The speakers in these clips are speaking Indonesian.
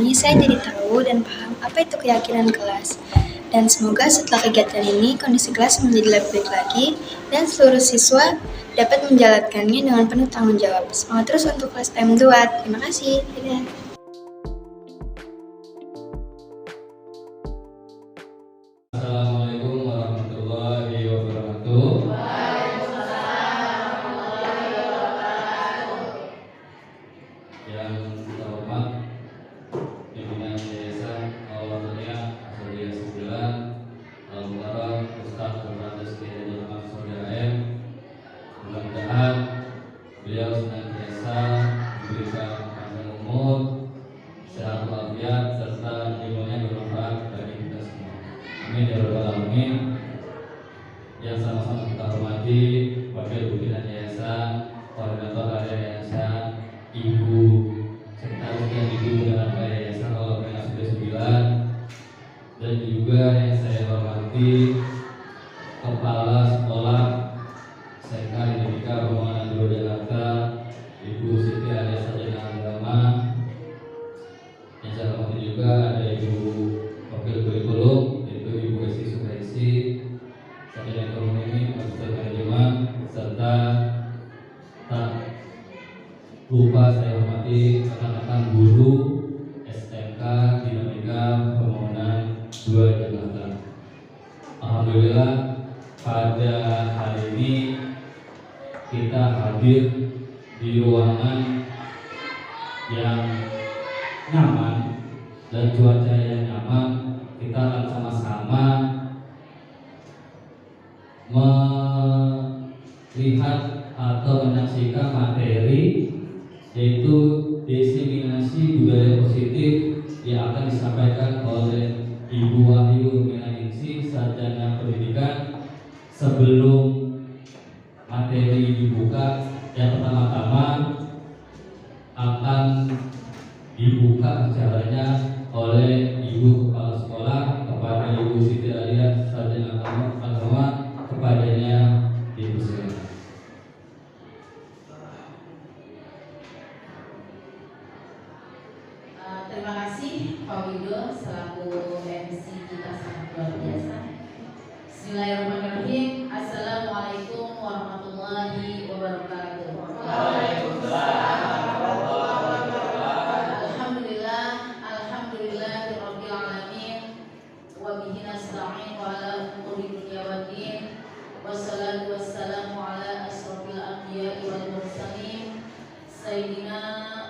ini saya jadi tahu dan paham apa itu keyakinan kelas. Dan semoga setelah kegiatan ini kondisi kelas menjadi lebih baik lagi dan seluruh siswa dapat menjalankannya dengan penuh tanggung jawab. Semangat terus untuk kelas M2. Terima kasih. Dadah. Assalamualaikum warahmatullahi wabarakatuh. Yang terhormat pimpinan Yayasan Al-Wataniyah Aswadiyah 9 Al-Mukarram Ustaz Al-Radas Kiai Muhammad Saudara M. Mudah-mudahan beliau senantiasa diberikan panjang umur, sehat walafiat serta ilmunya bermanfaat bagi kita semua. Amin ya rabbal alamin. Yang sama-sama kita hormati Wakil Pimpinan Yayasan, Koordinator Area Yayasan, Ibu Sekretaris dan Ibu Bendahara Yayasan Al-Wataniyah Aswadiyah 9, dan juga yang saya hormati Kepala Sekolah SMK Dinamika Rombongan Guru Jakarta, Ibu Siti alias Sarjana Agama. Yang saya hormati juga ada Ibu Wakil Kurikulum, yaitu Ibu Esi Sukaisi, Sarjana Ekonomi, Magister Manajemen, serta tak lupa saya hormati rekan-rekan guru SMK Dinamika Pembangunan 2 Jakarta. Alhamdulillah pada hari ini kita hadir di ruangan yang nyaman dan cuaca yang nyaman. Kita akan sama-sama melihat atau menyaksikan materi, yaitu diseminasi budaya positif yang akan disampaikan oleh Ibu Wahyu Minaningsih, Sarjana Pendidikan. Sebelum materi dibuka, yang pertama-tama akan dibuka acaranya oleh Ibu Kepala Sekolah kepada Ibu Siti alias Sarjana Agama. Kepadanya dipersilakan. Terima kasih Pak Wido selaku MC kita sangat luar biasa. Bismillahirrahmanirrahim. Assalamualaikum warahmatullahi wabarakatuh. Alhamdulillah, alhamdulillahirabbil alamin. Wa bihi nasta'in wa ala umuri dunya waddin. Wassalatu wassalamu ala asrofil anbiya'i wal mursalin Sayyidina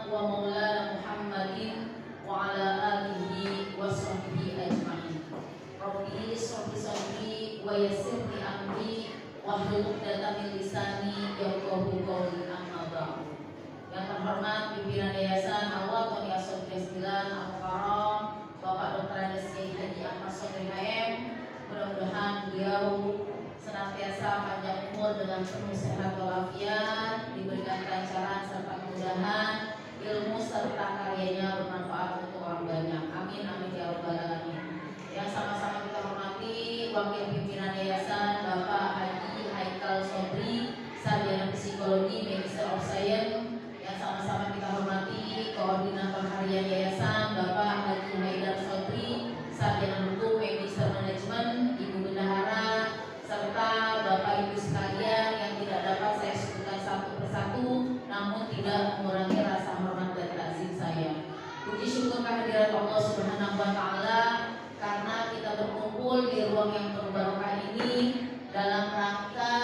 wa maulana Muhammadin wa ala alihi wa sahbihi ajma'in. Rabbi sholli sadri wa yassirli amri wahlul 'uqdatam min lisani yafqahu qawli, amma ba'du. Yang terhormat pimpinan Yayasan Al-Wataniyah Aswadiyah 9 Al-Mukarram, Bapak Dr. Andes Kiai Haji Ahmad Sodri HM, mudah-mudahan beliau senantiasa panjang umur dengan penuh sehat walafiat, diberikan kelancaran serta kemudahan, ilmu serta karyanya bermanfaat untuk orang banyak. Amin amin ya rabbal alamin. Yang sama-sama kita hormati Wakil Pimpinan Yayasan Bapak Haji Haikal Sobri, Sarjana Psikologi Magister of Science. Yang sama-sama kita hormati Koordinator Harian Yayasan Bapak Haji Haidar Sobri, Sarjana Hukum Magister Manajemen, Ibu Bendahara, serta Bapak Ibu sekalian yang tidak dapat saya sebutkan satu persatu, namun tidak mengurangi rasa hormat dan takzim saya. Puji syukur kehadirat Allah Subhanahu wa Ta'ala karena kita berkumpul di ruang yang penuh barokah ini dalam rangka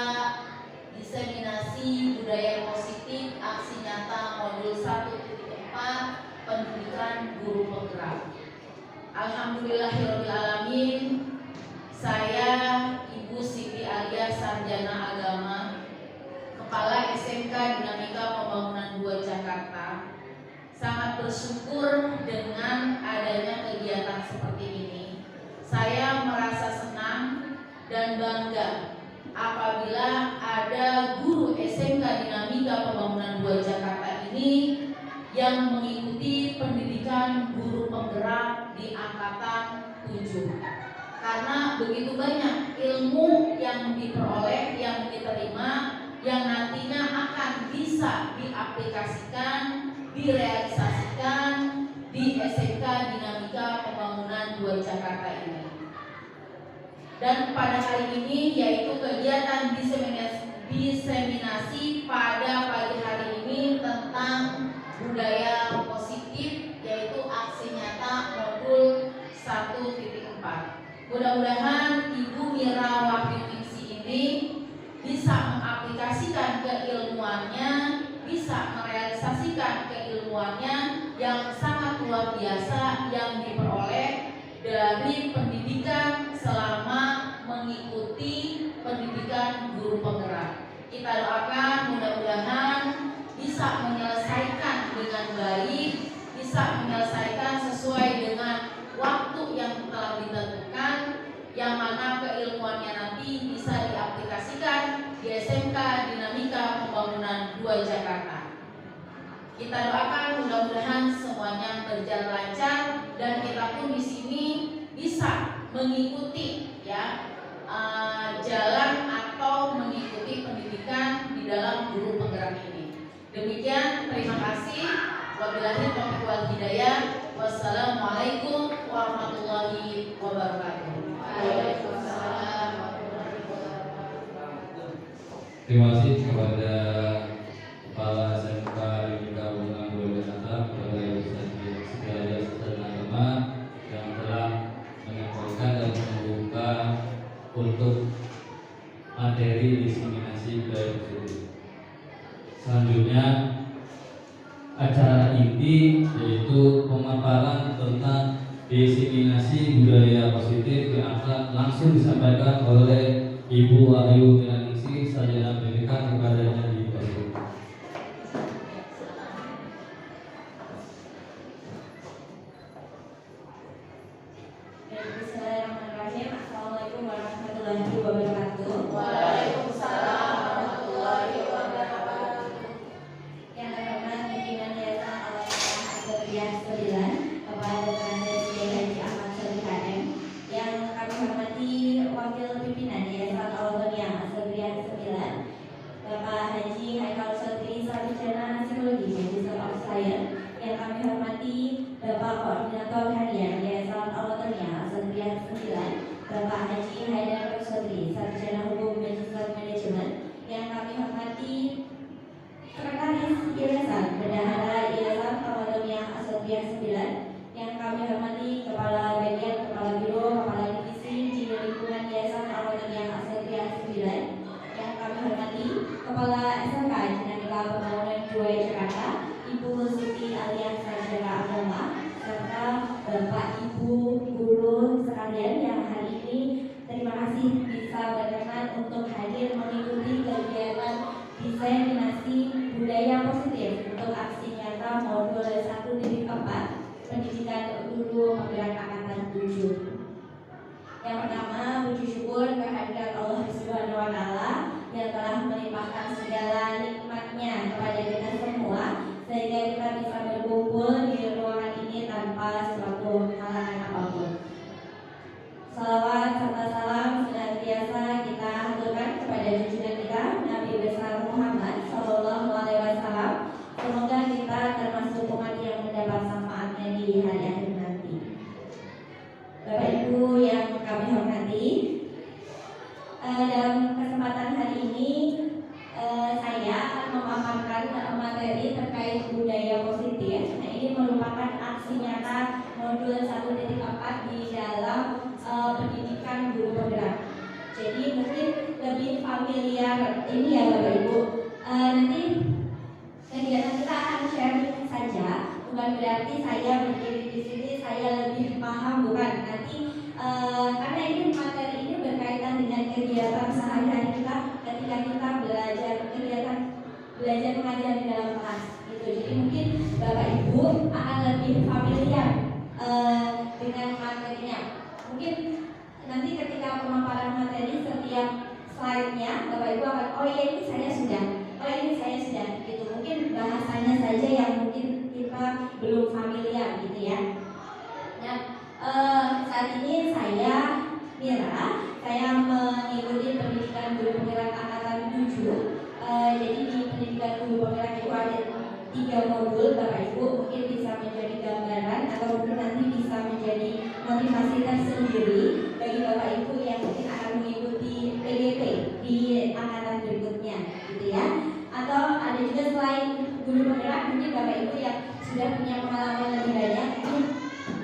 diseminasi budaya positif aksi nyata modul 1.4 pendidikan guru penggerak. Alhamdulillahirabbil alamin. Saya Ibu Siti alias Sarjana Agama, Kepala SMK Dinamika Pembangunan 2 Jakarta, sangat bersyukur dengan adanya kegiatan seperti ini. Saya merasa senang dan bangga apabila ada guru SMK Dinamika Pembangunan 2 Jakarta ini yang mengikuti pendidikan guru penggerak di angkatan 7. Karena begitu banyak ilmu yang diperoleh, yang diterima, yang nantinya akan bisa diaplikasikan, direalisasikan di di SMK Dinamika Pembangunan 2 Jakarta ini. Dan pada hari ini yaitu kegiatan diseminasi pada pagi hari ini tentang budaya positif, yaitu aksi nyata modul 1.4. Mudah-mudahan Ibu Mira Wahyuningsi ini bisa mengaplikasikan keilmuannya, bisa merealisasikan keilmuannya yang sangat luar biasa yang diperoleh dari pendidikan selama mengikuti pendidikan guru penggerak. Kita doakan mudah-mudahan bisa menyelesaikan dengan baik, bisa menyelesaikan sesuai dengan waktu yang telah ditentukan, yang mana keilmuannya nanti bisa diaplikasikan di SMK Dinamika Pembangunan 2 Jakarta. Kita doakan mudah-mudahan semuanya berjalan lancar dan kita pun di sini bisa mengikuti jalan atau mengikuti pendidikan di dalam guru penggerak ini. Demikian, terima kasih. Wabillahi taufiq wal hidayah. Wassalamualaikum warahmatullahi wabarakatuh. Waalaikumsalam warahmatullahi wabarakatuh. Terima kasih kepada Kepala SMK Dinamika Pembangunan 2 Jakarta, kepada Ibu Setiaja Sesana Agama yang telah menyampaikan dan membuka untuk materi diseminasi budaya positif. Selanjutnya acara inti yaitu pemaparan tentang diseminasi budaya positif yang akan langsung disampaikan oleh Ibu Wahyu Ningsih, Sarjana Pendidikan kepadanya di Persib. Bismillahirrahmanirrahim. Assalamualaikum warahmatullahi wabarakatuh. Waalaikumsalam warahmatullahi wabarakatuh. Yang terhormat pimpinan Yayasan Al-Fatihah Asroriyah 9, Bapak Dr. Kiai Haji Ahmad Sholih HM. Yang kami hormati Wakil Pimpinan Yayasan Al-Fatihah Asroriyah 9, Bapak Haji Haikal Sotri, Sarjana Psikologi Magister of Science. Yang kami hormati Bapak Koordinator Harian Yayasan Al-Fatihah Asroriyah 9, Bapak Haji Haidar Sotri, Sarjana Hukum Magister Manajemen. Yang kami hormati Sekretaris Yayasan Bendahara Yayasan Al-Fatihah Asroriyah 9. Yang kami hormati Kepala Bagian, Kepala Biro, Kepala Divisi Insinyur Lingkungan Yayasan Al-Fatihah Asroriyah 9. Yang kami hormati Kepala SMK Dinamika Pembangunan 2 Jakarta, Ibu Siti Alias Sarjana Agama, serta Bapak Ibu guru sekalian yang hari ini terima kasih bisa berkenan untuk hadir mengikuti kegiatan diseminasi budaya positif untuk aksi nyata modul 1.4 pendidikan guru penggerak angkatan 7. Yang pertama, puji syukur kehadirat Allah Subhanahu wa Ta'ala yang telah melimpahkan segala nikmatnya kepada kita semua sehingga kita bisa berkumpul di ruangan ini tanpa suatu halangan apapun. Salawat serta salam senantiasa kita haturkan kepada junjungan kita Nabi besar Muhammad Sallallahu Alaihi Wasallam. Semoga kita termasuk umat yang mendapat manfaatnya di hari akhir nanti. Bapak Ibu yang kami hormati, dalam kesempatan hari ini saya akan memaparkan materi terkait budaya positif. Nah, ini merupakan aksi nyata modul 1.4 di dalam pendidikan guru penggerak. Jadi mungkin lebih familiar ini ya Bapak Ibu. Nanti kegiatan kita akan sharing saja, bukan berarti saya berdiri di sini saya lebih paham, bukan. Nanti karena ini materi ini berkaitan dengan kegiatan sehari-hari kita ketika kita belajar kegiatan belajar mengajar di dalam kelas gitu. Jadi mungkin Bapak Ibu akan lebih familiar dengan materinya. Mungkin nanti ketika pemaparan materi setiap slide-nya Bapak Ibu akan oh ya ini saya sudah, oh ini saya sudah gitu. Mungkin bahasanya saja yang mungkin kita belum familiar gitu ya. Nah, saat ini saya Mira, saya mengikuti pendidikan guru penggerak angkatan 7. Jadi di pendidikan guru penggerak itu ada 3 modul Bapak Ibu mungkin bisa menjadi gambaran atau mungkin nanti bisa menjadi motivasi tersendiri bagi Bapak Ibu yang mungkin akan mengikuti PDP di angkatan berikutnya gitu ya. Atau ada juga selain guru penggerak mungkin Bapak Ibu yang sudah punya pengalaman lebih banyak, mungkin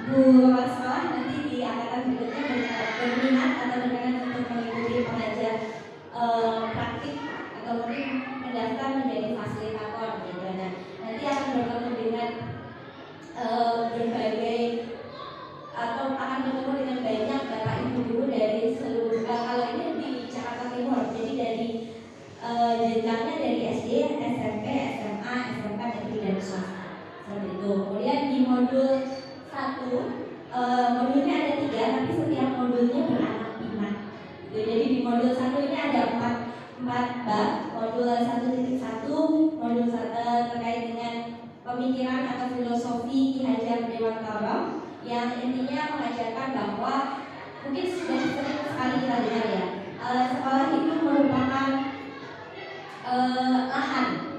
Bu kepala sekolah nanti di angkatan berikutnya berminat atau berkenan untuk mengikuti pengajar praktik atau mungkin mendaftar menjadi fasilitator gitu. Nah, nanti akan bertemu dengan berbagai atau akan bertemu dengan banyak Bapak Ibu guru dari seluruh kalau ini di Jakarta Timur, jadi dari jenjangnya dari SD, SMP, SMA, SMK, negeri dan swasta seperti itu. Kemudian di modul 1 modulnya ada 3 tapi setiap modulnya beranak pinak. Jadi di modul 1 ini ada 4 bab. Modul 1.1 modul terkait dengan pemikiran atau filosofi Ki Hajar Dewantara yang intinya mengajarkan bahwa mungkin sudah sering sekali kita dengar ya, sekolah itu merupakan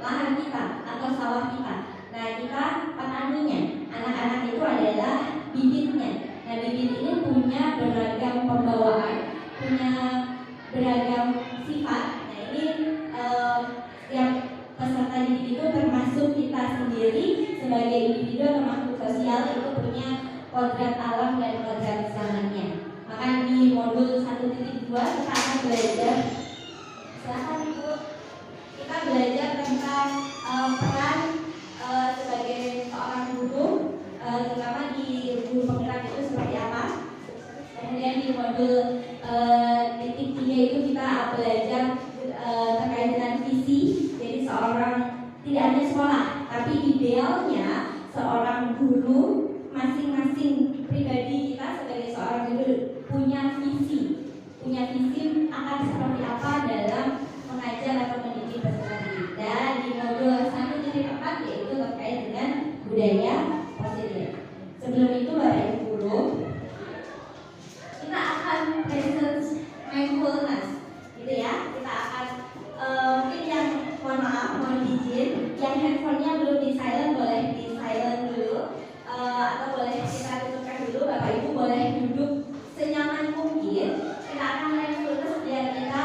lahan kita atau sawah kita. Nah, kita petaninya, anak-anak itu adalah bibitnya. Nah, bibit ini punya beragam pembawaan, punya beragam sifat. Nah, ini yang peserta didik itu termasuk kita sendiri sebagai individu atau makhluk sosial itu punya kodrat alam dan kodrat zamannya. Maka di modul 1.2 kita akan belajar, silakan Ibu, kita belajar tentang peran sebagai seorang guru, terutama di guru penggerak itu seperti apa. Kemudian di modul titik 3 itu kita belajar terkait dengan visi. Jadi seorang tidak hanya sekolah, tapi idealnya seorang guru masing-masing pribadi kita sebagai seorang guru punya visi akan seperti apa dalam mengajar atau mendidik peserta didik. Dan di modul 1.4 yaitu terkait dengan budaya positif. Sebelum itu Bapak Ibu guru, kita akan presence mindfulness gitu ya. Kita akan mungkin yang mohon izin yang handphonenya belum di silent boleh di silent dulu, atau boleh kita tutupkan dulu. Bapak Ibu boleh duduk senyaman mungkin. Kita akan mindfulness biar kita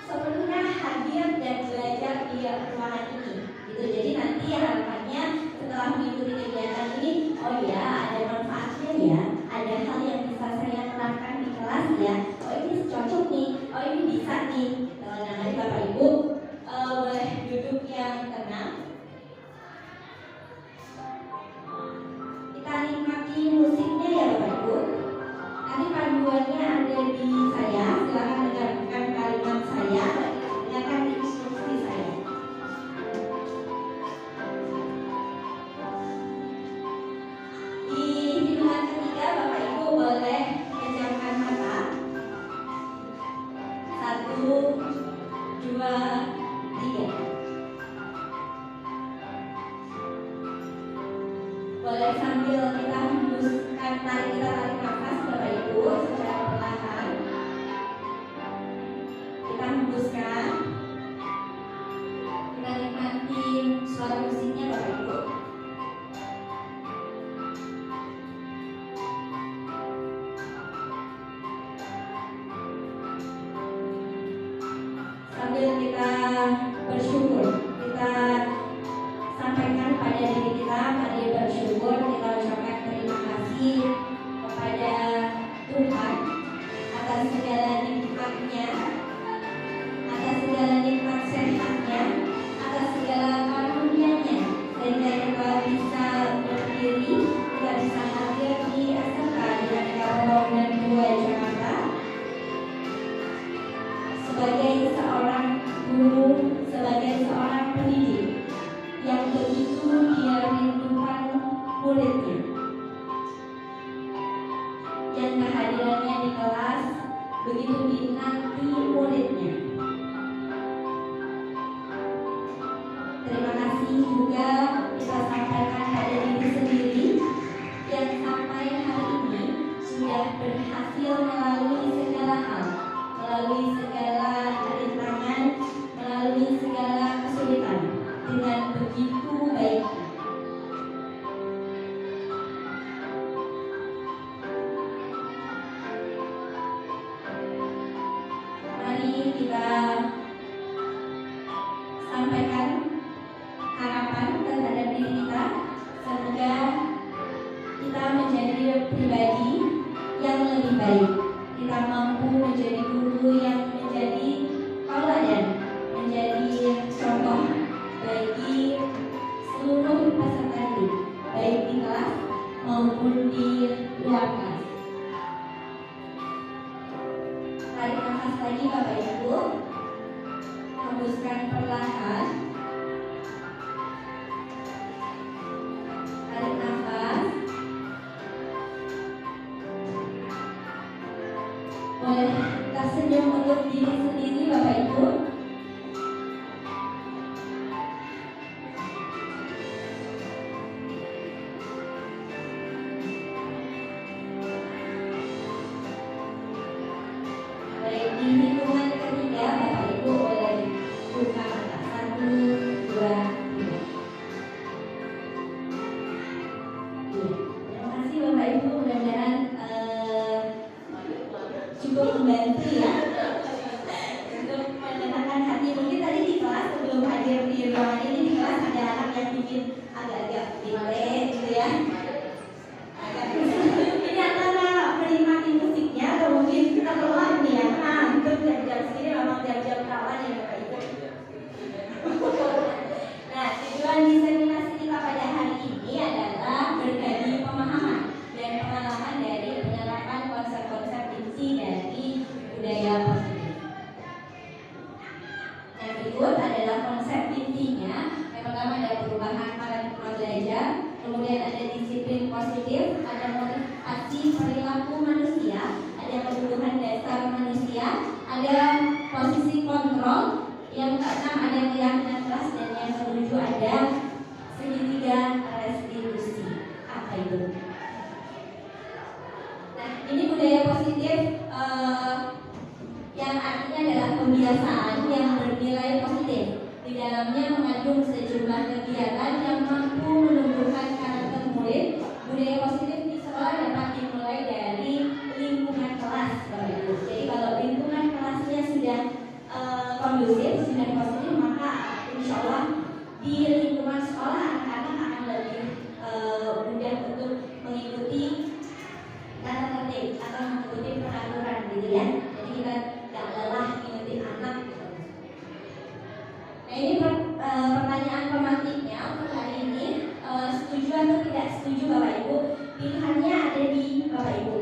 sepenuhnya hadir dan belajar di ruangan ini gitu. Jadi nanti harapannya setelah mengikuti kegiatan ini, oh ya ada manfaatnya ya, ada hal yang bisa saya terapkan di kelas ya, oh ini cocok nih, oh ini bisa nih. Nah, nanti Bapak Ibu boleh duduk yang tenang. Kita nikmati musiknya ya Bapak Ibu. Nanti panduannya ada di saya, silakan dengarkan kalimat saya, dengarkan instruksi saya. Di hitungan ketiga Bapak Ibu boleh pejamkan mata. 1, 2, 3. Boleh sambil kita hembuskan, tarik nafas Bapak Ibu secara perlahan. Kita hembuskan. Kita nikmatin suara musiknya Bapak Ibu. Sambil kita bersyukur, kita sampaikan pada diri kita, mari bersyukur, kita ucapkan terima kasih kepada Tuhan atas segala nikmatnya, atas segala nikmat sehatnya, atas segala karunia-Nya, sehingga kita bisa berdiri, kita bisa hadir di SMK Dinamika Pembangunan 2 Jakarta sebagai seorang guru, sebagai seorang pendidik yang begitu dia rindukan muridnya, yang kehadirannya di kelas begitu dinanti muridnya. Terima kasih juga kita sampaikan pada diri sendiri yang sampai hari ini sudah berhasil melalui segala hal, melalui segala rintangan, melalui segala kesulitan dengan begitu baiknya. pribadi yang lebih baik. Kita mampu menjadi guru yang menjadi tauladan, menjadi contoh bagi seluruh peserta didik, baik di kelas maupun di luar kelas. Tarik nafas lagi Bapak Ibu, hembuskan perlahan. Tarik nafas. Boleh tersenyum untuk diri sendiri Bapak Ibu. Baik, di hitungan ketiga Bapak Ibu boleh buka mata. 1, 2, 3. Terima kasih Bapak Ibu, mudah-mudahan cukup membantu ya untuk menenangkan hati. Mungkin tadi di kelas sebelum hadir di ruangan ini di kelas ada anak yang bikin agak-agak delay gitu ya. Ini antara menikmati musiknya atau mungkin kita keluar nih ya. Nah, itu jam-jam segini memang jam-jam rawan ya Bapak Ibu. Nah, tujuan diseminasi kita pada hari ini adalah berbagi pemahaman dan pengalaman dari penerapan konsep-konsep inti dari budaya positif. Yang berikut adalah konsep intinya. Yang pertama ada perubahan paradigma belajar, kemudian ada disiplin positif, ada motivasi perilaku manusia, ada kebutuhan dasar manusia, ada posisi kontrol, yang keenam ada keyakinan kelas, dan yang ketujuh ada segitiga restitusi. Apa itu? Nah, ini budaya positif yang artinya adalah kebiasaan yang bernilai positif. Di dalamnya mengandung sejumlah kegiatan yang mampu menumbuhkan karakter murid. Budaya positif di sekolah dapat dimulai dari lingkungan kelas, Bapak Ibu. Jadi kalau lingkungan kelasnya sudah kondusif, sudah positif, maka insya Allah di lingkungan sekolah anak-anak akan lebih mudah untuk mengikuti tata tertib atau mengikuti peraturan gitu ya. Jadi kita tidak lelah mengikuti anak gitu. Nah, ini pertanyaan pemantiknya untuk hari ini, setuju atau tidak setuju Bapak Ibu? Pilihannya ada di Bapak Ibu.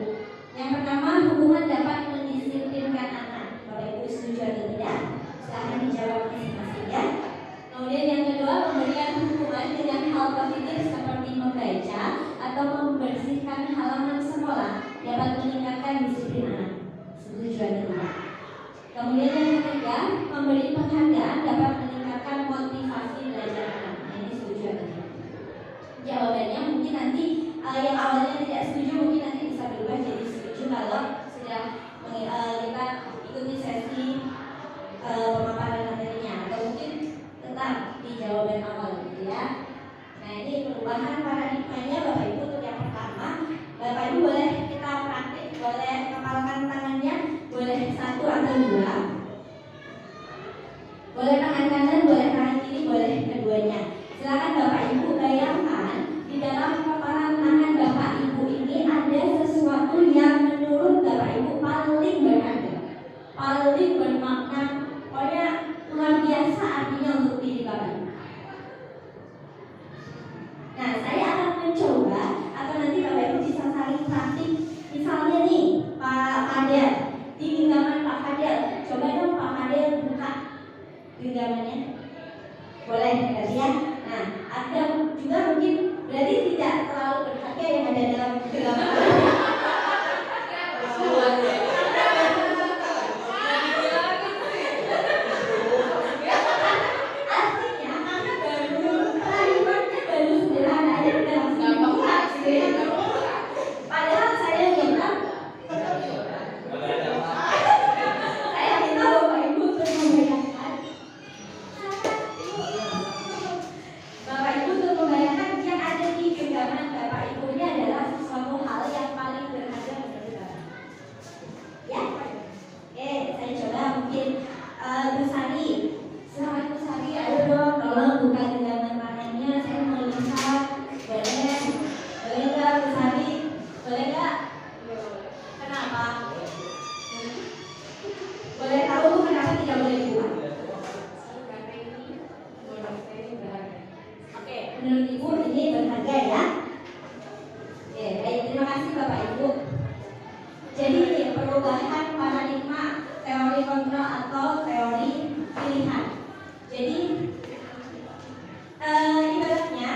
Yang pertama, hubungan dapat mendisiplinkan anak. Bapak Ibu setuju atau tidak? Silahkan dijawab masing-masing ya. Kemudian yang kedua, pemberian hukuman dengan hal positif seperti membaca atau membersihkan halaman sekolah dapat meningkatkan disiplin anak. Setuju atau tidak? Kemudian yang ketiga, memberi penghargaan dapat meningkatkan motivasi belajar anak. Ini setuju atau tidak? Jawabannya mungkin nanti yang awalnya tidak setuju mungkin nanti bisa berubah jadi setuju kalau sudah kita ikuti sesi pemaparan materinya, atau mungkin tetap di jawaban awal gitu ya. Nah, ini perubahan paradigmanya Bapak Ibu. Untuk yang pertama, Bapak Ibu boleh kita praktik, boleh kepalkan tangannya, boleh 1 atau 2. Boleh tangan kanan, boleh tangan kiri, boleh keduanya. Silakan Bapak Ibu bayangkan di dalam kepalan tangan Bapak Ibu ini ada sesuatu yang menurut Bapak Ibu paling berharga, paling bermakna, pokoknya luar biasa artinya untuk diri Bapak Ibu. Nah, saya akan mencoba atau nanti Bapak Ibu bisa saling praktik. Misalnya nih, Pak Fadel, di genggaman Pak Fadel, coba dong Pak Fadel buka genggamannya. Menurut Ibu ini berharga ya? Oke, baik, terima kasih Bapak Ibu. Jadi perubahan paradigma teori kontrol atau teori pilihan. Jadi ibaratnya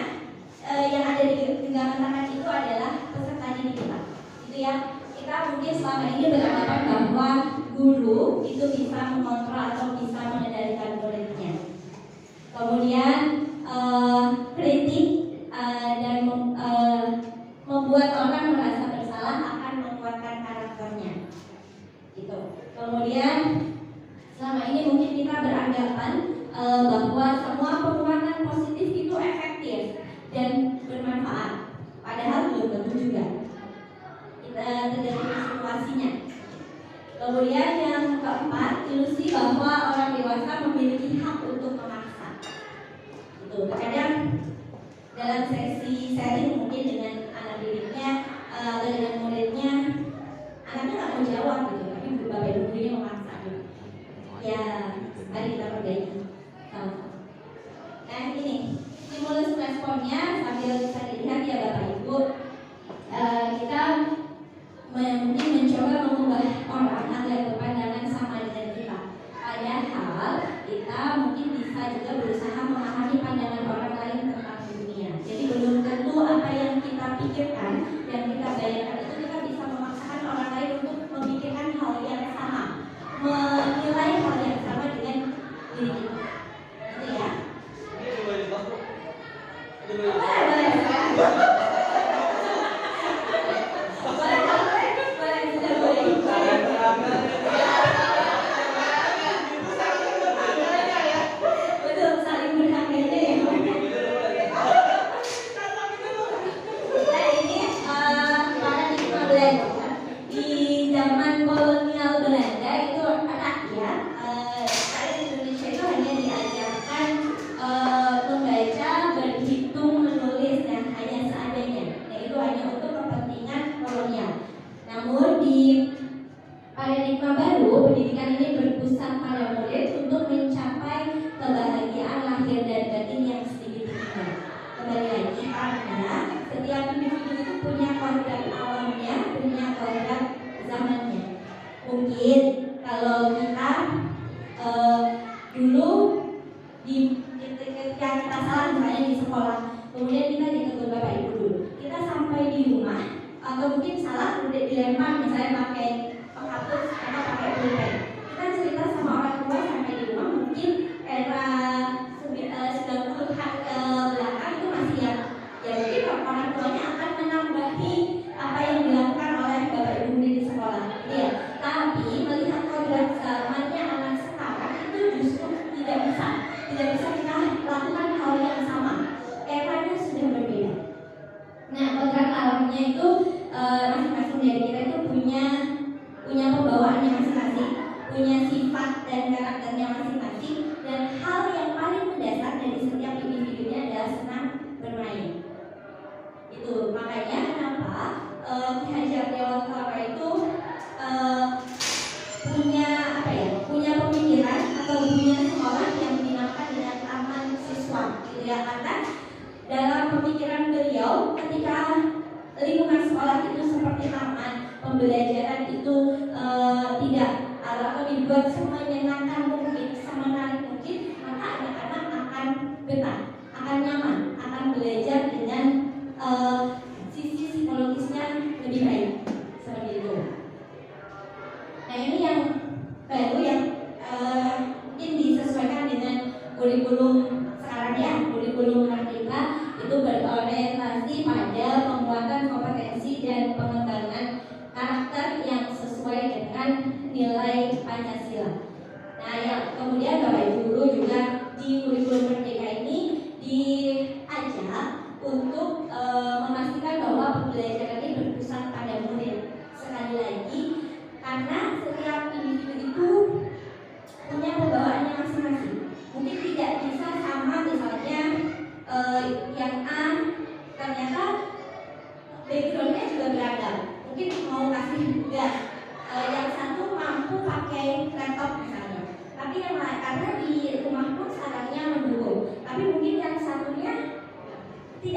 yang ada di genggaman tangan itu adalah peserta didik kita. Itu ya. Kita mungkin selama ini beranggapan bahwa guru itu bisa mengontrol atau bisa mengendalikan muridnya. Kemudian kritik dan membuat orang merasa bersalah akan menguatkan karakternya. Gitu. Kemudian selama ini mungkin kita beranggapan bahwa semua penguatan positif itu efektif dan bermanfaat. Padahal belum tentu juga. Kita tergantung situasinya. Kemudian yang keempat, ilusi bahwa orang dewasa memiliki hak untuk memaksa. Itu terkadang dalam sesi sharing mungkin dengan anak didiknya atau dengan muridnya, anaknya nggak mau jawab gitu, tapi bapak ibu gurunya memaksa gitu. Ya, mari kita perbaiki. Nah ini stimulus responnya sambil bisa dilihat ya bapak ibu. Kita mungkin mencoba mengubah orang agar berpandangan sama dengan kita. Padahal kita mungkin bisa juga berusaha memahami pandangan orang lain tentang dunia. Jadi belum tentu apa yang kita pikirkan, yang kita bayangkan itu kita bisa memaksakan orang lain untuk memikirkan hal yang sama, menilai hal yang sama dengan diri kita. Gitu ya.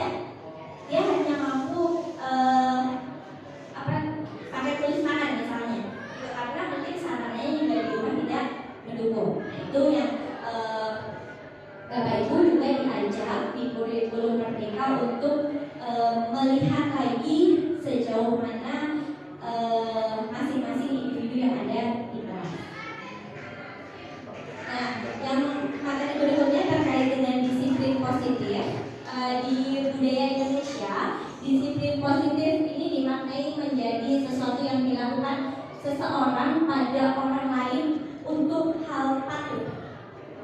tidak. Dia hanya mampu pakai tulis tangan misalnya. Karena mungkin sarannya juga di rumah tidak mendukung. Nah, itu yang Bapak Ibu juga diajak di kurikulum Merdeka untuk melihat lagi sejauh mana masing-masing individu yang ada di kelas. Nah, yang materi berikutnya terkait dengan disiplin positif. Di budaya Indonesia, disiplin positif ini dimaknai menjadi sesuatu yang dilakukan seseorang pada orang lain untuk hal patuh,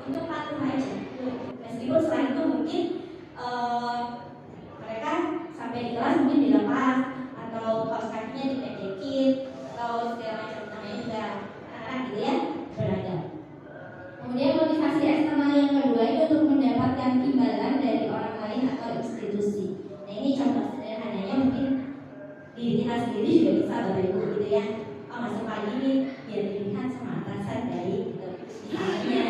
untuk patuh aja. Meskipun selain itu mungkin mereka sampai di kelas mungkin dilepas atau kaos kakinya dipendekin atau segala macam, namanya juga anak-anak gitu ya, beragam. Kemudian motivasi eksternal yang kedua itu untuk mendapatkan imbalan dari orang lain atau institusi. Nah, ini contoh sederhananya mungkin diri kita sendiri juga bisa Bapak Ibu gitu ya. Oh, masuk pagi ini biar dilihat sama atasan dari misalnya.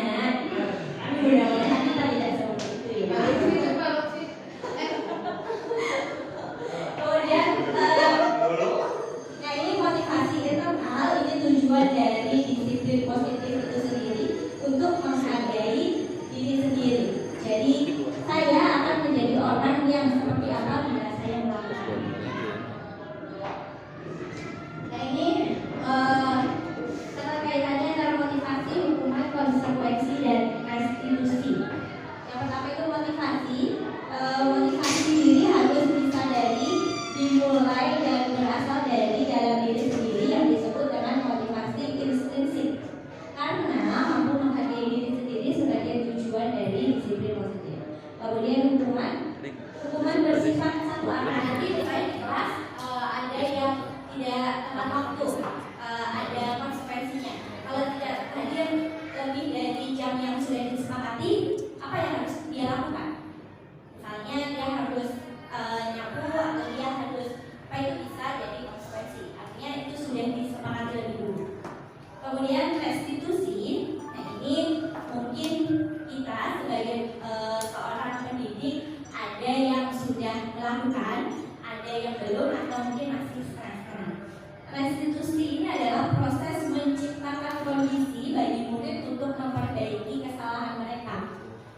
Kami mudah-mudahan kita tidak seperti itu ya. Kemudian nah ini motivasi internal, ini tujuan dari disiplin positif itu sendiri untuk menghargai diri sendiri. Jadi saya akan menjadi orang yang seperti apa bila saya melakukan. Nah ini keterkaitannya antara motivasi, hukuman, konsekuensi, dan restitusi. Yang pertama itu motivasi. Motivasi diri harus disadari, dimulai dan berasal dari dalam diri sendiri yang disebut dengan motivasi intrinsik. Karena mampu menghargai diri sendiri sebagai tujuan dari disiplin positif. Kemudian hukuman bersifat satu arah. Nanti misalnya di kelas ada yang tidak tepat waktu, ada konsekuensinya. Kalau tidak hadir lebih dari jam yang sudah disepakati, apa yang harus dia lakukan? Misalnya dia harus nyapu atau dia harus apa itu bisa jadi konsekuensi. Artinya itu sudah disepakati lebih dulu. Kemudian restitusi. Nah ini mungkin kita sebagai seorang pendidik ada yang sudah melakukan, ada yang belum atau mungkin masih setengah-setengah. Restitusi ini adalah proses menciptakan kondisi bagi murid untuk memperbaiki kesalahan mereka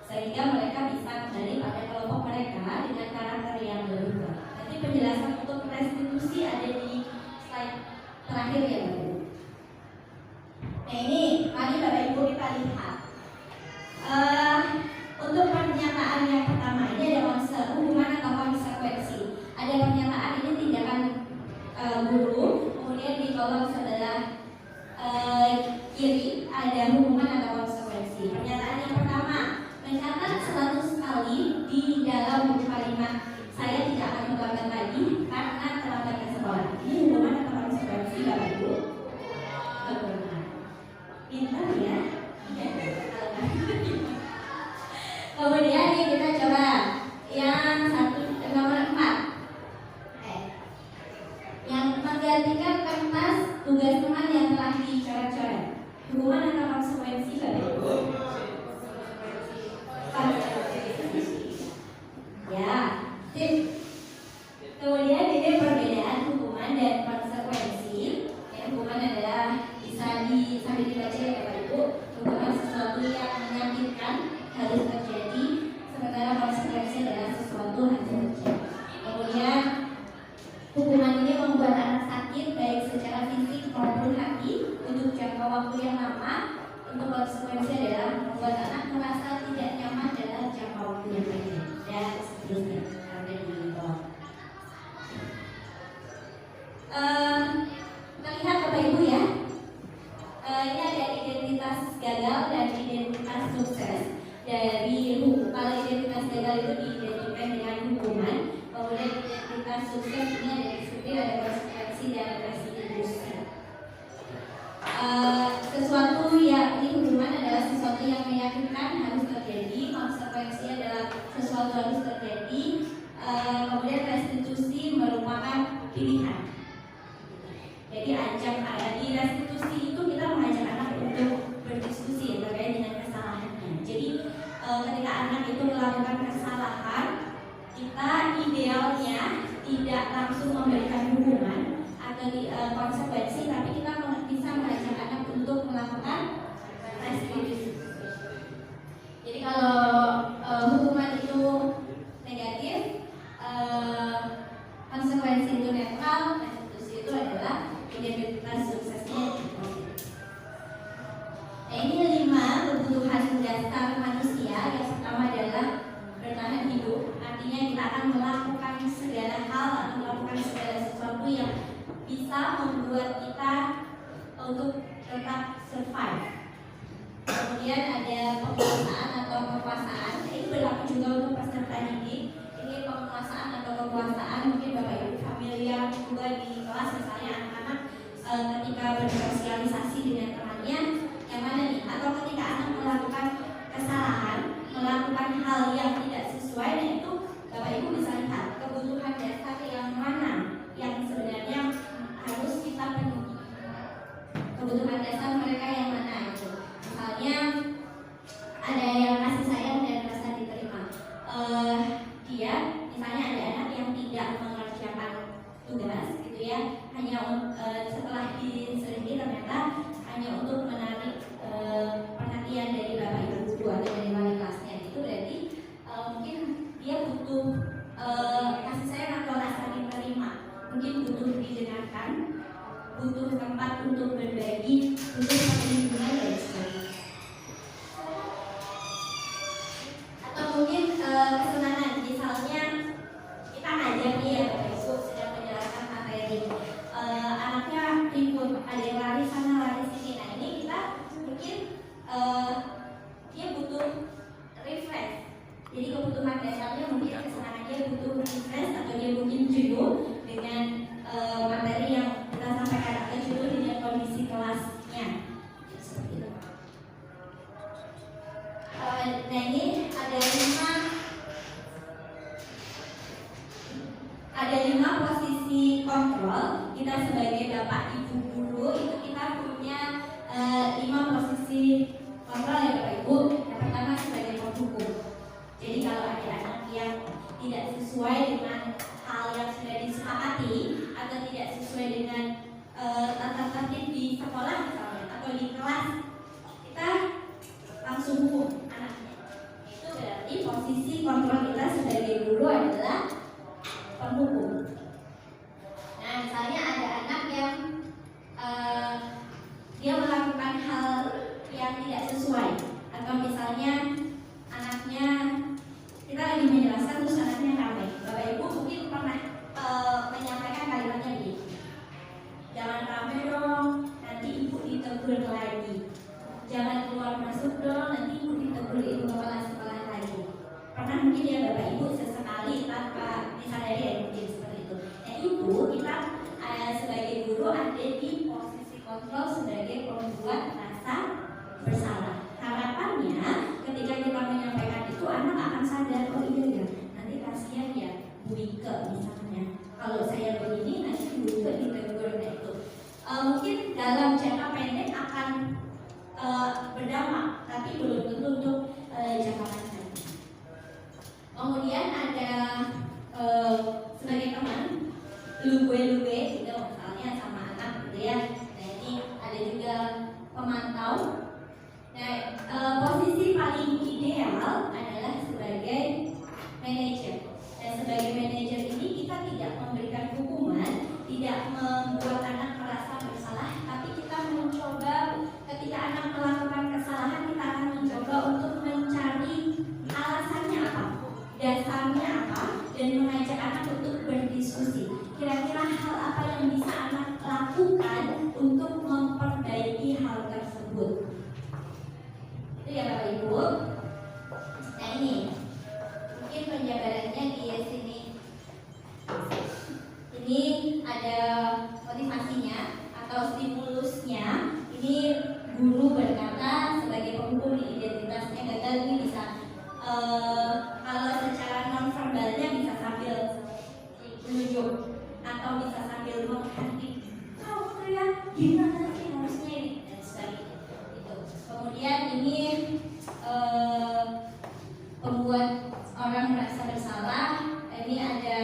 sehingga mereka bisa kembali pada kelompok mereka dengan karakter yang lebih kuat. Nanti penjelasan untuk restitusi ada di slide terakhir ya Bapak Ibu. Nah ini mari Bapak Ibu kita lihat untuk pernyataan yang pertama ini ada hukuman atau konsekuensi. Ada pernyataan ini tindakan guru, kemudian di kolom sebelah kiri ada hukuman atau konsekuensi. Pernyataan yang pertama, mencatat 100 kali di dalam buku kalimat saya tidak akan melakukan lagi karena terlambatnya sekolah. Ini hukuman atau konsekuensi Bapak Ibu? Pintar ya. Kemudian ini kita coba yang nomor 4. Yang menggantikan kertas tugas teman yang telah dicoret-coret. Hukuman atau konsekuensi Bapak Ibu? Ya, sip. Kemudian ini perbedaan hukuman dan konsekuensi. Yang hukuman adalah bisa sambil dibaca ya Bapak Ibu. Hukuman sesuatu yang menyakitkan harus terjadi, sementara konsekuensi adalah sesuatu harus terjadi. Kemudian hukuman ini membuat anak sakit baik secara fisik maupun hati untuk jangka waktu yang lama. Untuk konsekuensi adalah membuat anak merasa tidak nyaman dalam jangka waktu yang pendek dan seterusnya. Ada di bawah. Kita lihat Bapak Ibu ya. Ini ada identitas gagal dan identitas sukses. Dari kalau identitas gagal itu diidentikan dengan hukuman, kemudian identitas sukses ini ada disiplin, ada konsekuensi dan restitusi. Sesuatu yang ini hukuman adalah sesuatu yang meyakinkan harus terjadi, konsekuensi adalah sesuatu harus terjadi, kemudian restitusi merupakan pilihan. Jadi di restitusi itu kita mengajak anak untuk berdiskusi terkait dengan kesalahannya. Jadi ketika anak itu melakukan kesalahan, kita idealnya tidak langsung memberikan hukuman atau konsekuensi, tapi kita bisa mengajak anak untuk melakukan restitusi. Jadi kalau hukuman itu negatif, konsekuensi itu netral, restitusi itu adalah identitas suksesnya. Nah, ini 5 kebutuhan dasar manusia. Yang pertama adalah bertahan hidup, artinya kita akan melakukan segala hal atau melakukan segala sesuatu yang bisa membuat kita untuk tetap survive. Kemudian ada penguasaan atau kekuasaan. Ini berlaku juga untuk peserta didik. Ini penguasaan atau kekuasaan, mungkin Bapak Ibu familiar juga di kelas, misalnya anak-anak ketika bersosialisasi dengan temannya, yang mana nih? Atau ketika anak melakukan kesalahan, melakukan hal yang tidak sesuai, dan itu Bapak Ibu bisa lihat kebutuhan dasar yang mana yang sebenarnya harus kita penuhi. Kebutuhan dasar mereka yang mana itu? Misalnya ada yang kasih sayang dan rasa diterima. Dia misalnya ada anak yang tidak mengerjakan tugas gitu ya, hanya setelah diselidiki ternyata hanya untuk menarik perhatian dari Bapak Ibu guru atau dari wali kelasnya. Itu berarti mungkin dia butuh kasih sayang atau rasa diterima, mungkin butuh didengarkan, butuh tempat untuk berbagi, butuh perlindungan dan sebagainya. Atau mungkin kesenangan, misalnya kita ngajar nih ya Bapak Ibu sedang menjelaskan materi, anaknya ribut, ada yang lari sana lari sini. Nah ini kita mungkin dia butuh refresh. Jadi kebutuhan dasarnya mungkin kesenangan dia butuh refresh, atau dia mungkin jenuh dengan materi yang kita sampaikan atau jenuh dengan kondisi kelasnya. Seperti itu. Nah ini ada 5 posisi kontrol. Kita sebagai Bapak Ibu guru itu kita punya 5 posisi kontrol ya Bapak Ibu. Yang pertama sebagai penghukum. Jadi kalau ada anak yang tidak sesuai dengan hal yang sudah disepakati atau tidak sesuai dengan tata tertib di sekolah misalnya atau di kelas, kita langsung hukum anaknya. Itu berarti posisi kontrol kita sebagai guru adalah penghukum. Nah misalnya ada anak yang dia melakukan hal yang tidak sesuai, atau misalnya anaknya kita lagi menjelaskan terus anaknya ramai. Bapak Ibu mungkin pernah menyampaikan kalimatnya begini, jangan ramai dong, nanti ibu ditegur lagi. Jangan keluar masuk dong, nanti ibu ditegur ibu kepala sekolah lagi. Pernah mungkin ya Bapak Ibu sesekali tanpa disadari ya mungkin seperti itu. Nah itu kita sebagai guru ada di posisi kontrol sebagai pembuat rasa bersalah. Harapannya ketika kita menyampaikan itu anak akan sadar, oh iya ya, nanti kasihan ya Bu Ike misalnya, kalau saya begini nanti Bu Ike ditegur. Nah itu mungkin dalam jangka pendek akan berdampak, tapi belum tentu untuk jangka panjang. Kemudian ada sebagai teman luwe gitu misalnya sama anak gitu ya. Nah ini ada juga pemantau. Nah posisi paling ideal adalah sebagai manajer. Dan sebagai manajer ini kita tidak memberikan hukuman, tidak membuat anak merasa bersalah, tapi kita mencoba ketika anak melakukan kesalahan, kita akan mencoba untuk mencari alasannya apa, dasarnya apa, dan mengajak anak untuk berdiskusi. Kira-kira hal apa yang bisa anak lakukan untuk memperbaiki hal tersebut. Itu ya Bapak Ibu. Nah ini mungkin penjabarannya di sini. Ini ada motivasinya atau stimulusnya. Ini guru berkata sebagai penghukum identitasnya gagal, ini bisa kalau secara non verbalnya bisa sambil menunjuk atau bisa sambil menghati, kamu teriak gimana sih harusnya ini dan sebagainya. Itu. Kemudian ini membuat orang merasa bersalah. ini ada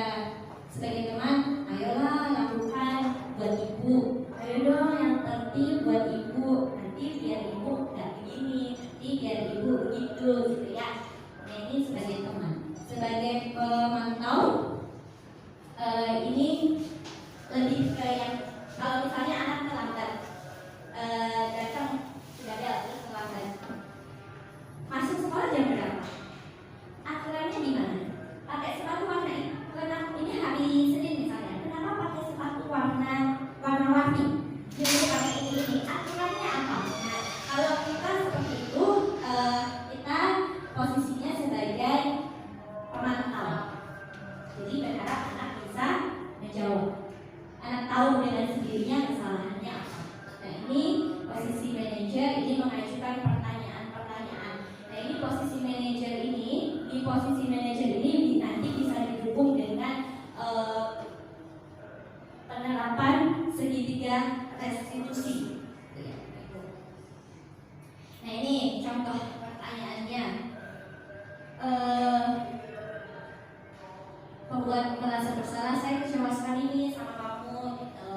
sebagai teman, ayolah lakukan buat ibu, ayo dong yang tertib buat ibu, nanti biar ibu nggak begini, nanti biar ibu begitu gitu ya. Nah ini sebagai teman, sebagai pemantau ini lebih ke yang kalau misalnya anak terlambat datang sudah bel terus terlambat masuk sekolah jam berapa? Aturannya di mana? Pakai sepatu warna ini. Kenapa ini hari Senin misalnya? Kenapa pakai sepatu warna-warni? Jadi pakai ini. Aturannya apa? Nah, kalau kita seperti itu, kita posisinya sebagai pemantau. Jadi berharap anak bisa menjawab. Anak tahu dengan sendirinya kesalahannya apa. Nah ini posisi manajer ini mengajukan pertanyaan-pertanyaan. Nah ini posisi manajer ini, di posisi manajer ini nanti bisa didukung dengan penerapan segitiga restitusi. Nah ini contoh pertanyaannya. Membuat merasa bersalah, saya kecewa sekali nih sama kamu gitu.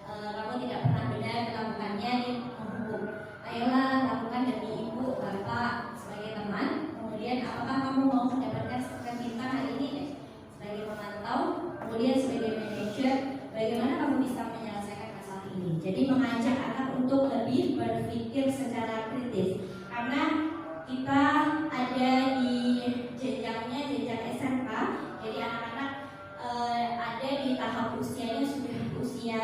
Kamu tidak pernah benar melakukannya di hukum. Ayolah lakukan demi ibu, bapak sebagai teman. Kemudian apakah kamu mau mendapatkan sertifikat bintang hari ini sebagai pemantau? Kemudian sebagai manajer, bagaimana kamu bisa menyelesaikan masalah ini? Jadi mengajak anak untuk lebih berpikir secara kritis. Karena kita ada di jenjangnya jenjang SMK, jadi anak-anak ada di tahap usianya sudah usia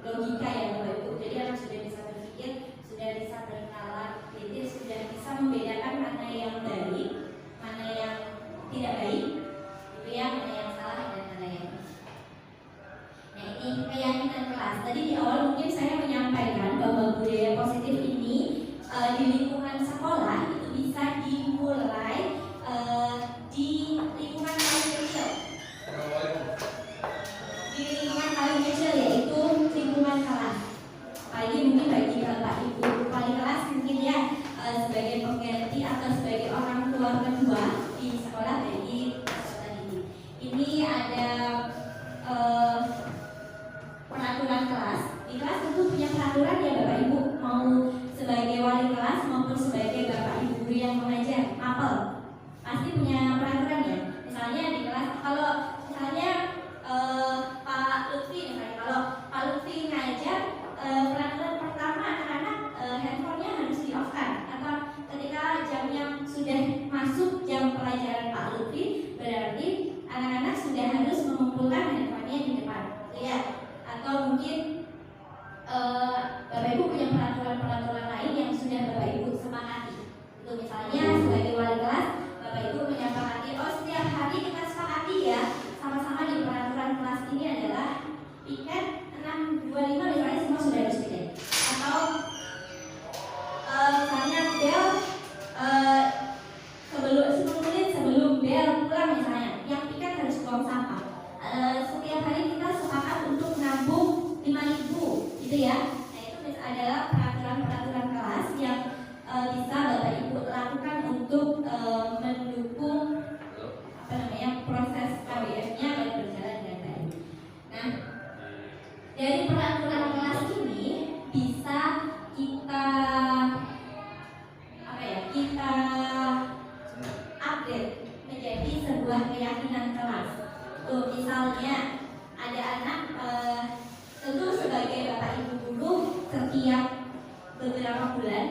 logika ya Bapak Ibu. Jadi anak sudah bisa berpikir, sudah bisa bernalar kritis, sudah bisa membedakan mana yang baik, mana yang tidak baik, gitu ya, mana yang salah dan mana yang baik. Nah ini keyakinan kelas. Tadi di awal mungkin saya menyampaikan bahwa budaya positif ini di lingkungan sekolah itu bisa dimulai di lingkungan paling kecil. Di lingkungan paling kecil yaitu lingkungan kelas. Apalagi mungkin bagi bapak ibu wali kelas mungkin ya sebagai pengganti atau sebagai orang tua kedua di sekolah bagi peserta didik. Ini ada peraturan kelas. Di kelas tentu punya peraturan ya bapak ibu, mau sebagai wali kelas maupun sebagai bapak ibu guru yang mengajar mapel pasti punya peraturan ya. Misalnya di kelas kalau misalnya Pak Lutfi misalnya, kalau Pak Lutfi ngajar peraturan pertama anak-anak handphonenya harus di off kan, atau ketika jamnya sudah masuk jam pelajaran Pak Lutfi berarti anak-anak sudah harus mengumpulkan handphonenya di depan ya. Atau mungkin Bapak Ibu punya peraturan-peraturan lain yang sudah Bapak Ibu sepakati. Itu misalnya sebagai wali kelas Bapak Ibu menyepakati, oh setiap hari kita sepakati ya sama-sama di peraturan kelas ini adalah piket 6.25 misalnya semua sudah harus piket. Atau misalnya bel sebelum 10 menit sebelum bel pulang misalnya yang piket harus buang sampah. Setiap hari kita sepakat untuk nabung 5.000 gitu ya. Nah itu adalah peraturan-peraturan kelas yang bisa Bapak Ibu lakukan untuk mendukung proses KBM-nya dan berjalan dengan baik. Nah dari peraturan kelas ini bisa kita kita update menjadi sebuah keyakinan kelas. Tuh misalnya ada anak tentu sebagai bapak ibu guru setiap beberapa bulan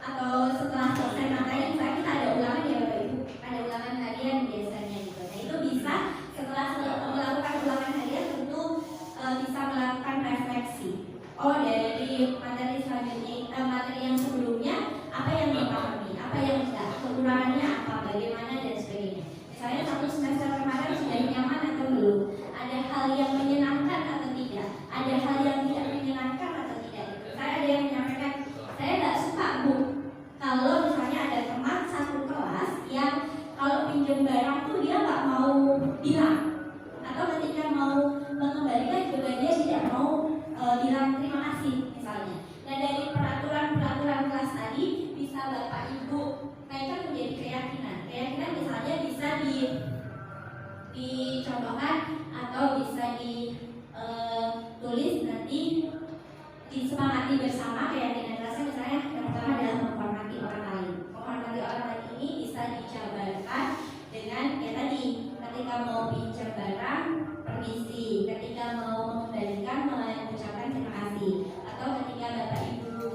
atau setelah selesai materi misalnya kita ada ulangan ya bapak ibu, ada ulangan harian biasanya gitu. Nah itu bisa setelah melakukan ulangan harian tentu bisa melakukan refleksi. Oh dari materi selanjutnya, materi yang sebelumnya apa yang dipahami, apa yang tidak, kekurangannya apa, bagaimana dan sebagainya. Misalnya satu semester kemarin sudah nyaman atau belum, ada hal yang menyenangkan atau tidak, ada hal yang tidak menyenangkan atau tidak. Saya ada yang menyampaikan, saya tidak suka Bu kalau misalnya ada teman satu kelas yang kalau pinjam barang tuh dia nggak mau bilang, atau ketika mau mengembalikan juga dia tidak mau bilang terima kasih misalnya. Nah dari peraturan-peraturan kelas tadi bisa bapak ibu naikkan menjadi keyakinan. Keyakinan misalnya bisa di bersama keyakinan kelasnya misalnya yang pertama adalah menghormati orang lain. Menghormati orang lain ini bisa dijabarkan dengan ya tadi, ketika mau pinjam barang permisi, ketika mau mengembalikan mengucapkan terima kasih, atau ketika bapak ibu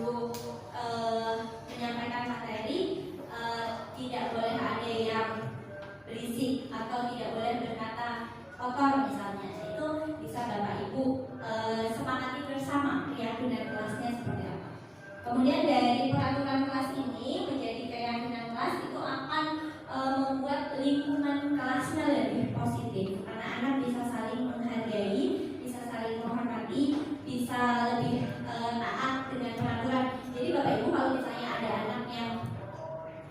menyampaikan materi tidak boleh ada yang berisik atau tidak boleh berkata kotor misalnya. Itu bisa bapak ibu sepakati bersama keyakinan kelasnya seperti apa. Kemudian dari peraturan kelas ini menjadi keyakinan kelas itu akan membuat lingkungan kelasnya lebih positif. Anak-anak bisa saling menghargai, bisa saling menghormati, bisa lebih taat dengan peraturan. Jadi bapak ibu kalau misalnya ada anak yang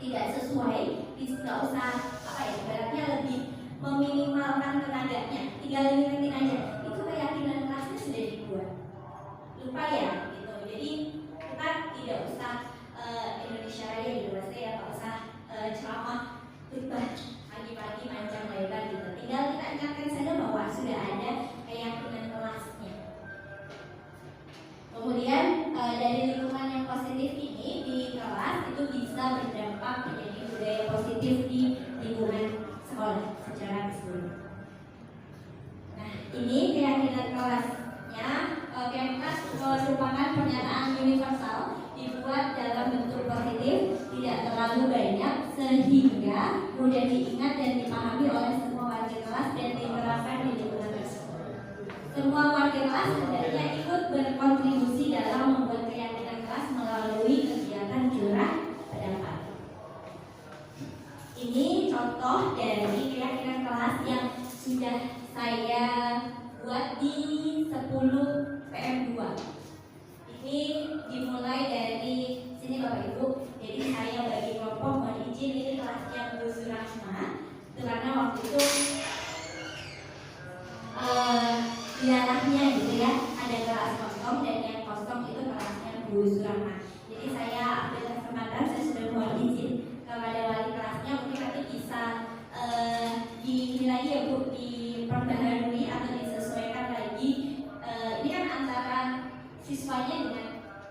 tidak sesuai, nggak usah ibaratnya lebih meminimalkan tenaganya, tinggal ingetin aja. Itu keyakinan kelasnya sudah dibuat. Lupa ya, gitu. Jadi kita tidak usah Indonesia Raya gitu, maksudnya nggak usah ceramah khutbah pagi-pagi panjang lebar gitu. Tinggal kita ingatkan saja bahwa sudah ada keyakinan kelasnya. Kemudian dari lingkungan yang positif ini di kelas itu bisa berdampak menjadi budaya positif di lingkungan sekolah secara keseluruhan. Nah, ini keyakinan kelasnya. Keyakinan merupakan pernyataan universal dibuat dalam bentuk positif, tidak terlalu banyak sehingga mudah diingat dan dipahami oleh semua warga kelas dan diterapkan di lingkungan tersebut. Semua warga kelas hendaknya ikut berkontribusi dalam membuat keyakinan kelas melalui kegiatan curah pendapat. Ini contoh dari keyakinan kelas yang sudah saya buat di 10 PM2. Ini dimulai dari sini Bapak Ibu. Jadi saya bagi kelompok, mohon izin ini kelasnya Bu Surahma. Itu karena waktu itu wilayahnya gitu ya, ada kelas kosong dan yang kosong itu kelasnya Bu Surahma. Jadi saya ambil kesempatan, saya sudah mohon izin kepada wali kelasnya, mungkin nanti bisa ini lagi ya Bu, diperbaharui atau disesuaikan lagi. Ini kan antara siswanya dengan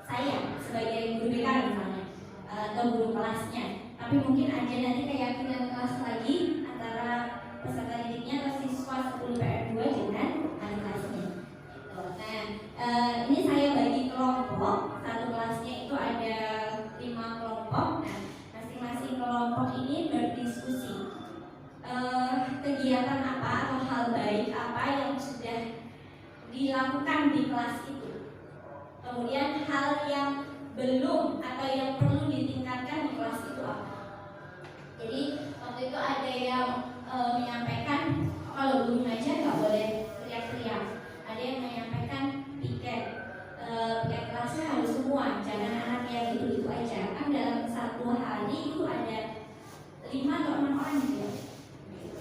saya sebagai guru BK misalnya atau guru kelasnya, tapi mungkin ada nanti keyakinan kelas lagi antara peserta didiknya atau siswa 10 PR2 dengan adik kelasnya. Nah, ini saya bagi kelompok, satu kelasnya itu ada 5 kelompok. Nah, masing-masing kelompok ini berdiskusi kegiatan apa atau hal baik apa yang sudah dilakukan di kelas itu. Kemudian hal yang belum atau yang perlu ditingkatkan di kelas itu apa. Jadi waktu itu ada yang menyampaikan kalau belum aja nggak boleh teriak-teriak. Ada yang menyampaikan piket kelasnya harus semua, jangan anak yang itu aja. Kan dalam satu hari itu ada 5 atau 6 orang gitu ya,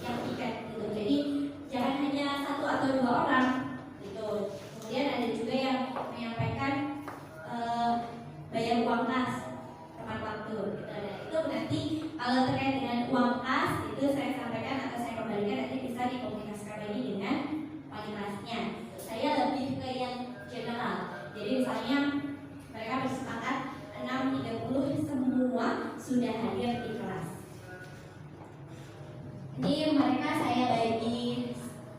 yang piket gitu. Jadi jangan hanya 1 atau 2 orang gitu. Kemudian ada juga yang menyampaikan bayar uang kas tepat waktu gitu. Dan itu nanti kalau terkait dengan uang kas itu saya sampaikan atau saya kembalikan nanti bisa dikomunikasikan lagi dengan wali kelasnya. Saya lebih ke yang general. Jadi misalnya mereka bersepakat 6.30 semua sudah hadir di kelas. Ini mereka saya bagi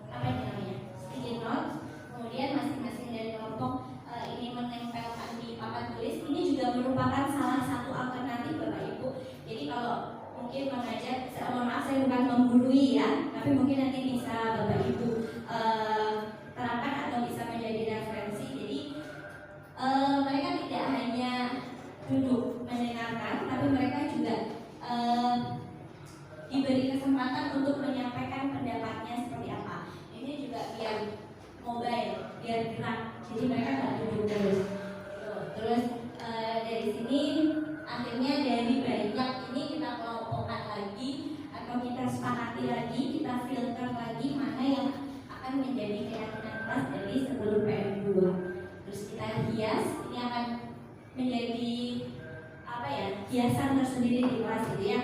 apa ini namanya, sticky note. Kemudian masing-masing dari kelompok ini menempelkan di papan tulis. Ini juga merupakan salah satu alternatif Bapak Ibu. Jadi kalau mungkin mengajar, mohon maaf saya bukan menggurui ya, tapi mungkin nanti bisa Bapak Ibu terapkan atau bisa menjadi referensi. Jadi mereka tidak hanya duduk mendengarkan, tapi mereka juga diberi kesempatan untuk menyampaikan pendapatnya seperti apa. Ini juga biar mobile, biar gerak. Jadi mereka nggak duduk terus. Terus dari sini akhirnya dari banyak ini kita kelompokkan lagi atau kita sepakati lagi, kita filter lagi mana yang akan menjadi keyakinan kelas dari sebelum PM2. Terus kita hias, ini akan menjadi apa ya, hiasan tersendiri di kelas gitu ya.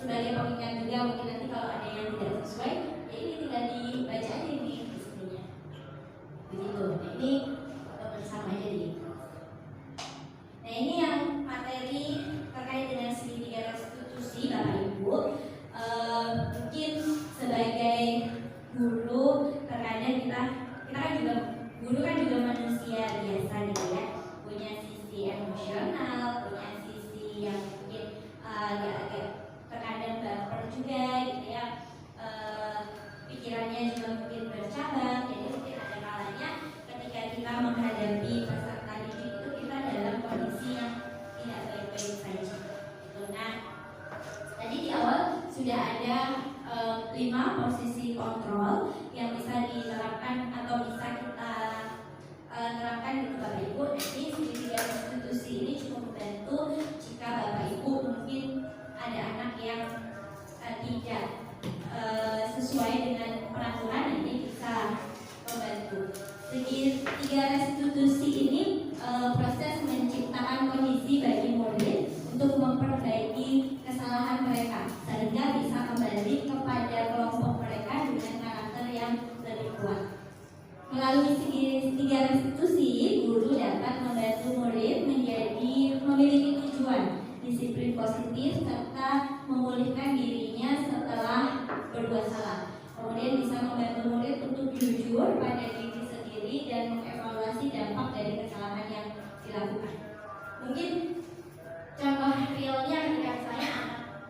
Sebagai pengingat juga mungkin nanti kalau ada yang tidak sesuai, ya ini tinggal dibaca aja ini di sininya. Begitu. Nah, ini bersama aja nih. Guru kan juga manusia biasa gitu ya, punya sisi emosional, punya sisi yang mungkin agak terkadang baper juga gitu ya, pikirannya juga mungkin bercabang. Jadi mungkin ada kalanya ketika kita menghadapi peserta didik itu kita dalam kondisi yang tidak baik-baik saja gitu. Nah, tadi di awal sudah ada 5 posisi kontrol yang bisa diterapkan atau bisa kita terapkan gitu Bapak Ibu. Nanti segitiga institusi ini cukup membantu jika Bapak Ibu mungkin ada anak yang tidak sesuai dengan peraturan, ini bisa membantu. Segitiga restitusi ini proses menciptakan kondisi bagi murid untuk memperbaiki kesalahan mereka sehingga bisa kembali kepada kelompok mereka dengan karakter yang lebih kuat. Melalui segitiga restitusi, guru dapat membantu murid memiliki tujuan, disiplin positif, serta memulihkan dirinya setelah berbuat salah. Kemudian bisa membantu murid untuk jujur pada diri sendiri dan mengevaluasi dampak dari kesalahan yang dilakukan. Mungkin contoh realnya ketika misalnya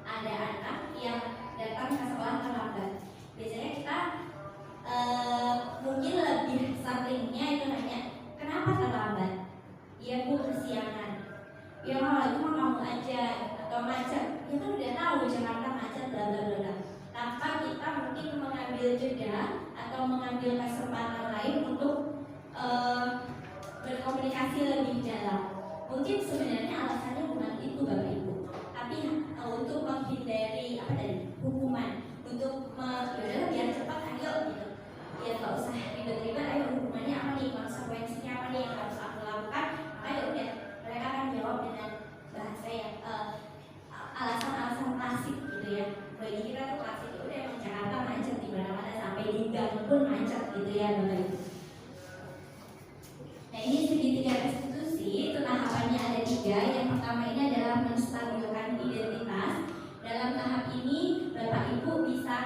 ada anak yang datang ke sekolah terlambat. Biasanya kita mungkin lebih seringnya itu nanya, kenapa terlambat? Ya Bu, kesiangan. Ya itu mah kamu aja, atau macet. Ya kan udah tahu Jakarta macet bla bla bla. Tanpa kita mungkin mengambil jeda atau mengambil kesempatan lain untuk berkomunikasi lebih dalam. Mungkin sebenarnya alasannya bukan itu Bapak Ibu, tapi untuk menghindari hukuman, untuk biar cepat ayo gitu. Ya nggak usah ribet-ribet, ayo hukumannya apa nih, konsekuensinya apa nih yang harus aku lakukan. Ayo udah, mereka akan jawab dengan bahasa yang alasan-alasan klasik gitu ya. Bagi kita tuh klasik, udah emang Jakarta macet di mana-mana, sampai di gang pun macet gitu ya Bapak Ibu. Nah, ini segitiga restitusi, itu tahapannya ada 3. Yang pertama ini adalah menstabilkan identitas. Dalam tahap ini Bapak Ibu bisa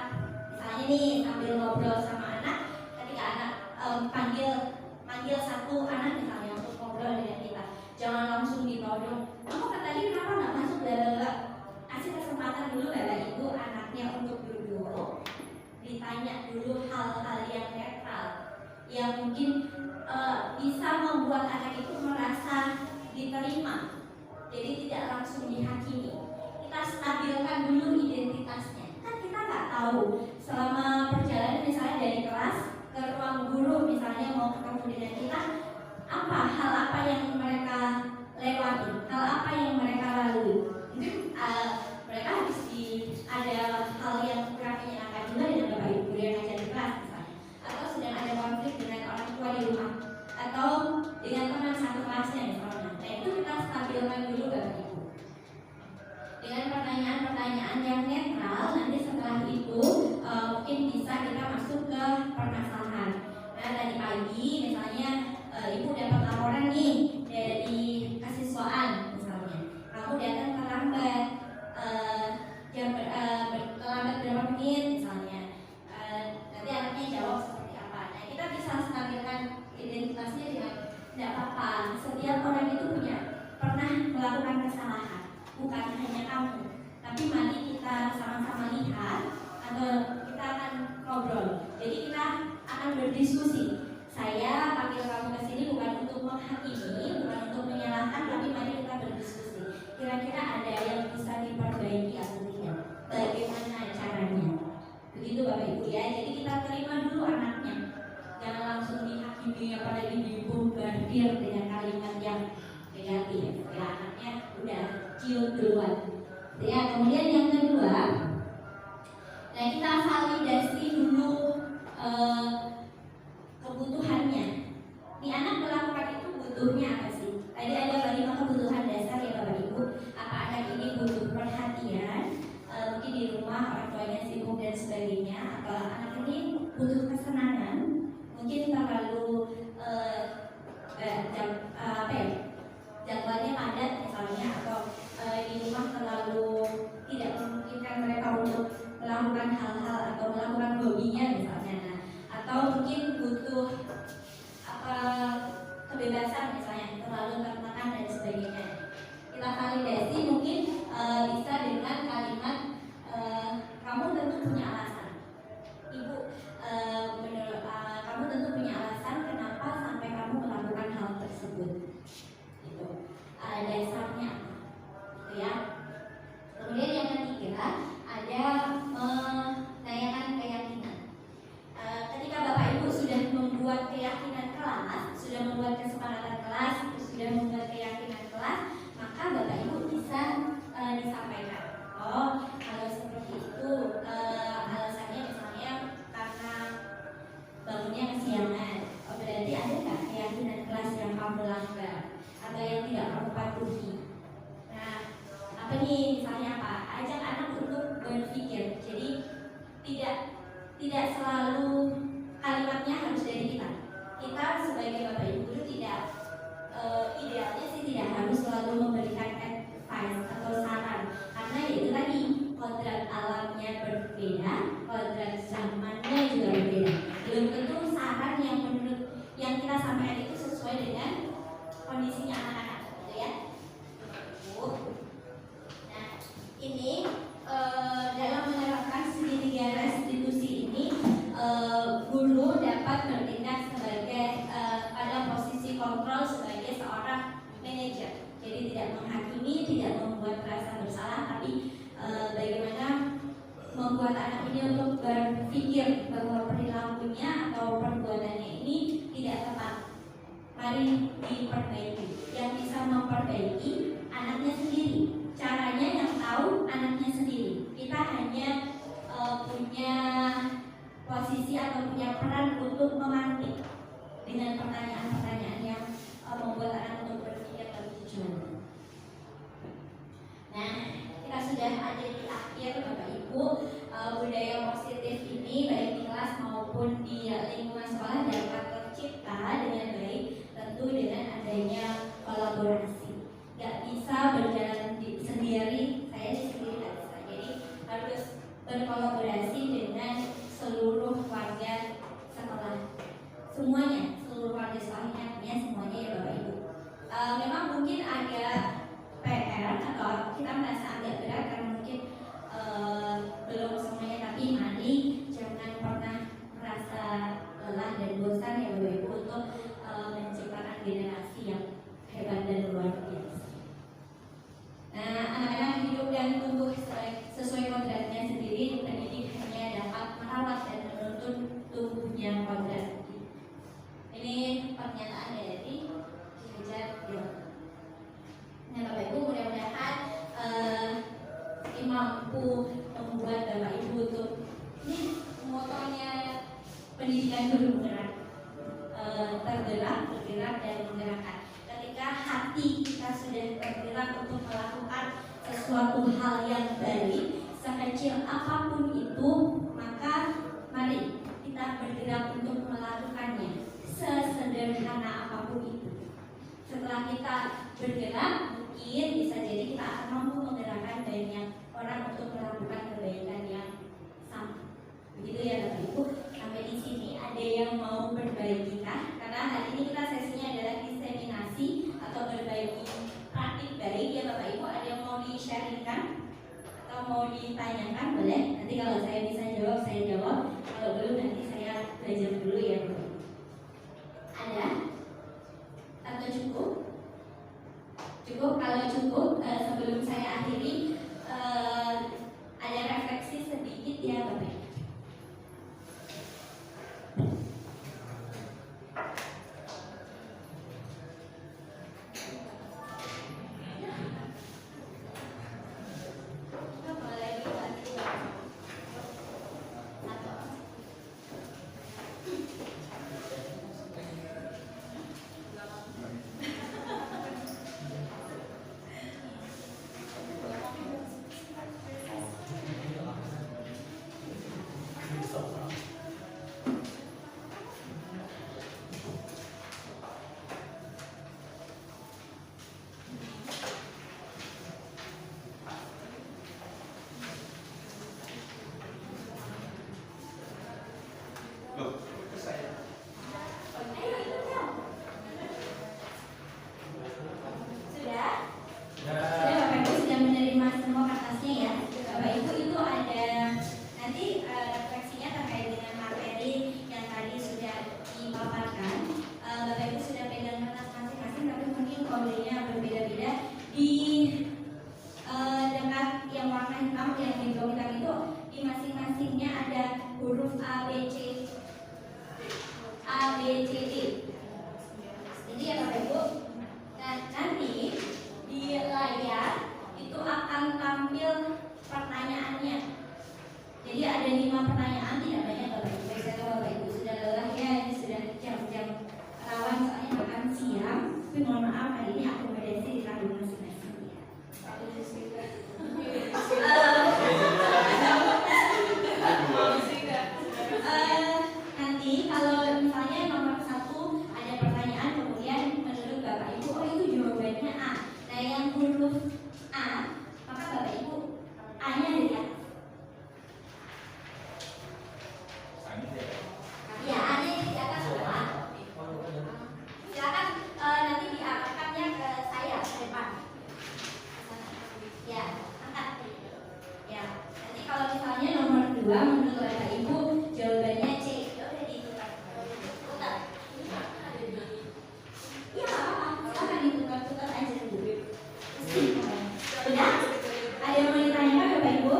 misalnya nih sambil ngobrol sama anak, ketika anak panggil satu anak misalnya untuk ngobrol dengan kita, jangan langsung ditodong, kamu tadi kenapa nggak masuk bla bla bla. Kasih kesempatan dulu Bapak Ibu anaknya untuk duduk, ditanya dulu hal-hal yang netral yang mungkin bisa membuat anak itu merasa diterima, jadi tidak langsung dihakimi. Kita stabilkan dulu identitasnya. Kan kita nggak tahu selama perjalanan misalnya dari kelas ke ruang guru misalnya mau ketemu dengan kita, hal apa yang mereka lewati, hal apa yang mereka lalui. Mungkin mereka harus ada hal yang kurang menyenangkan juga dengan Bapak Ibu yang ngajar di kelas misalnya, atau sedang ada konflik dengan orang tua di rumah, atau dengan teman satu kelasnya misalnya. Nah itu kita stabilkan dulu Bapak Ibu dengan pertanyaan-pertanyaan yang netral. Nanti setelah itu mungkin bisa kita masuk ke permasalahan. Nah tadi pagi misalnya Ibu dapat laporan nih dari kesiswaan misalnya, kamu datang terlambat terlambat berapa menit misalnya, nanti anaknya jawab seperti apa. Nah kita bisa stabilkan identitasnya dengan tidak apa-apa, setiap orang itu pernah melakukan kesalahan, bukan hanya kamu. Tapi mari kita sama-sama lihat, atau kita akan ngobrol. Jadi kita akan berdiskusi. Saya panggil kamu ke sini bukan untuk menghakimi, bukan untuk menyalahkan, tapi mari kita berdiskusi. Kira-kira ada yang bisa diperbaiki atau tidak? Bagaimana caranya? Begitu Bapak Ibu ya. Jadi kita terima dulu anaknya, jangan langsung dihakimi, apalagi dibombardir dengan kalimat yang negatif. Ya anaknya udah ciut duluan. Ya kemudian yang kedua, nah kita validasi dulu kebutuhannya. Nih anak melakukan itu butuhnya apa sih? Tadi ada 5 kebutuhan dasar ya Bapak Ibu. Apa anak ini butuh perhatian? Mungkin di rumah orang tuanya sibuk dan sebagainya. Atau anak ini butuh kesenangan? Mungkin terlalu jadwalnya padat misalnya, atau di rumah terlalu tidak memungkinkan mereka untuk melakukan hal-hal atau melakukan hobinya misalnya. Nah, atau mungkin butuh kebebasan misalnya terlalu tertekan dan sebagainya. Kita validasi mungkin bisa dengan kalimat kamu tentu punya alasan. Ibu, kamu tentu punya alasan kenapa sampai kamu melakukan hal tersebut. Gitu. Dasarnya, gitu ya. Kemudian yang ketiga ada menanyakan keyakinan. Ketika Bapak Ibu sudah membuat keyakinan kelas, sudah membuat kesepakatan kelas, sudah membuat keyakinan kelas, maka Bapak Ibu bisa disampaikan. Oh, kalau seperti itu alasannya misalnya karena bangunnya kesiangan. Oh, berarti ada nggak keyakinan kelas yang kamu langgar atau yang tidak kamu patuhi? Nah, apa nih misalnya apa? Ajak anak untuk berpikir. Jadi tidak selalu kalimatnya harus dari kita. Kita sebagai Bapak Ibu guru tidak idealnya sih tidak harus selalu memberikan advice atau saran, karena itu tadi kodrat alamnya berbeda, kodrat zamannya juga berbeda. Belum tentu saran yang menurut yang kita sampaikan itu sesuai dengan kondisinya anak-anak, gitu ya. Nah, ini dalam menerapkan segitiga restitusi ini, guru dapat bertindak sebagai pada posisi kontrol sebagai seorang manajer. Jadi tidak menghakimi, tidak membuat rasa bersalah, tapi bagaimana membuat anak ini untuk berpikir bahwa perilakunya atau perbuatannya ini tidak tepat. Mari diperbaiki. Yang bisa memperbaiki anaknya sendiri. Caranya yang tahu anaknya sendiri. Kita hanya punya posisi atau punya peran untuk memantik dengan pertanyaan-pertanyaan yang membuat anak untuk berpikir lebih jauh. Nah, kita sudah ada di akhir Bapak Ibu. Budaya positif ini baik di kelas maupun di lingkungan sekolah dapat tercipta dengan baik, tentu dengan adanya kolaborasi. Gak bisa berjalan sendiri, saya sendiri gak bisa. Jadi harus berkolaborasi dengan seluruh warga sekolah, semuanya, seluruh warga sekolahnya, artinya semuanya ya Bapak Ibu. Memang mungkin agak PR atau kita merasa agak berat karena mungkin belum semuanya, tapi mari jangan pernah merasa lelah dan bosan ya Bapak Ibu untuk menciptakan generasi yang hebat dan luar biasa. Nah, anak-anak hidup dan tumbuh sesuai kodratnya sendiri. Pendidik hanya dapat merawat dan menuntun tumbuhnya kodrat. Ini pernyataan dari Kejar Bill. Nah, Bapak Ibu, mudah-mudahan ini mampu membuat Bapak Ibu untuk ini motonya pendidikan guru bergerak, bergerak dan menggerakkan. Ketika hati kita sudah bergerak untuk melakukan sesuatu hal yang baik, sekecil apapun itu, maka mari kita bergerak untuk melakukannya, sesederhana apapun itu. Setelah kita bergerak, mungkin bisa jadi kita akan mampu menggerakkan banyak orang untuk melakukan kebaikan yang sama. Begitu ya Bapak Ibu. Sampai di sini ada yang mau berbagi kah? Karena hari ini kita sesinya adalah diseminasi atau berbagi praktik baik ya Bapak Ibu. Ada yang mau di-sharingkan atau mau ditanyakan, boleh. Nanti kalau saya bisa jawab, saya jawab. Kalau belum, nanti saya belajar dulu ya Bapak Ibu. Ada? Atau cukup? Cukup. Kalau cukup, sebelum saya akhiri, ada refleksi sedikit ya Bapak Ibu. Loh, ke saya. Ayo ikut dong. huruf A, B, C, D. Ini ya Bapak Ibu. Nah, nanti di layar itu akan tampil pertanyaannya. Jadi ada 5 pertanyaan, tidak banyak Bapak Ibu. Baik, saya tahu Bapak Ibu sudah lelah ya, ini sudah jam-jam rawan soalnya makan siang. Tapi mohon maaf hari ini akomodasi di tanggung masing-masing ya. Nanti kalau misalnya nomor 1 ada pertanyaan kemudian menurut Bapak Ibu oh itu jawabannya A. Nah yang huruf A maka Bapak Ibu A-nya ada di atas. Ya A-nya di atas Bapak. Silakan nanti diangkatnya ke saya ke depan. Ya angkat. Ya nanti kalau misalnya nomor 2 menurut Bapak Ibu jawabannya C. Ya udah ditukar. Iya apa-apa, silakan ditukar-tukar aja dulu. Sudah? Ada yang mau ditanyakan Bapak Ibu?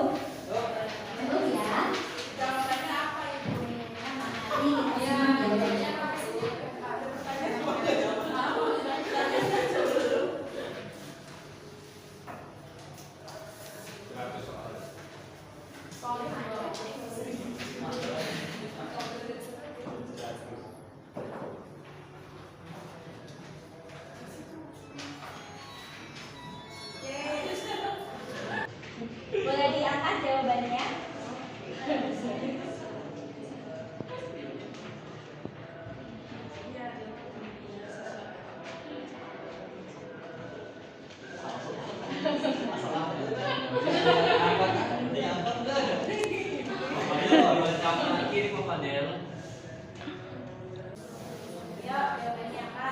Betul ya? Jawabannya apa Ibu? Nanti kita jawabannya. Boleh diangkat jawabannya? Ya, jawabannya apa?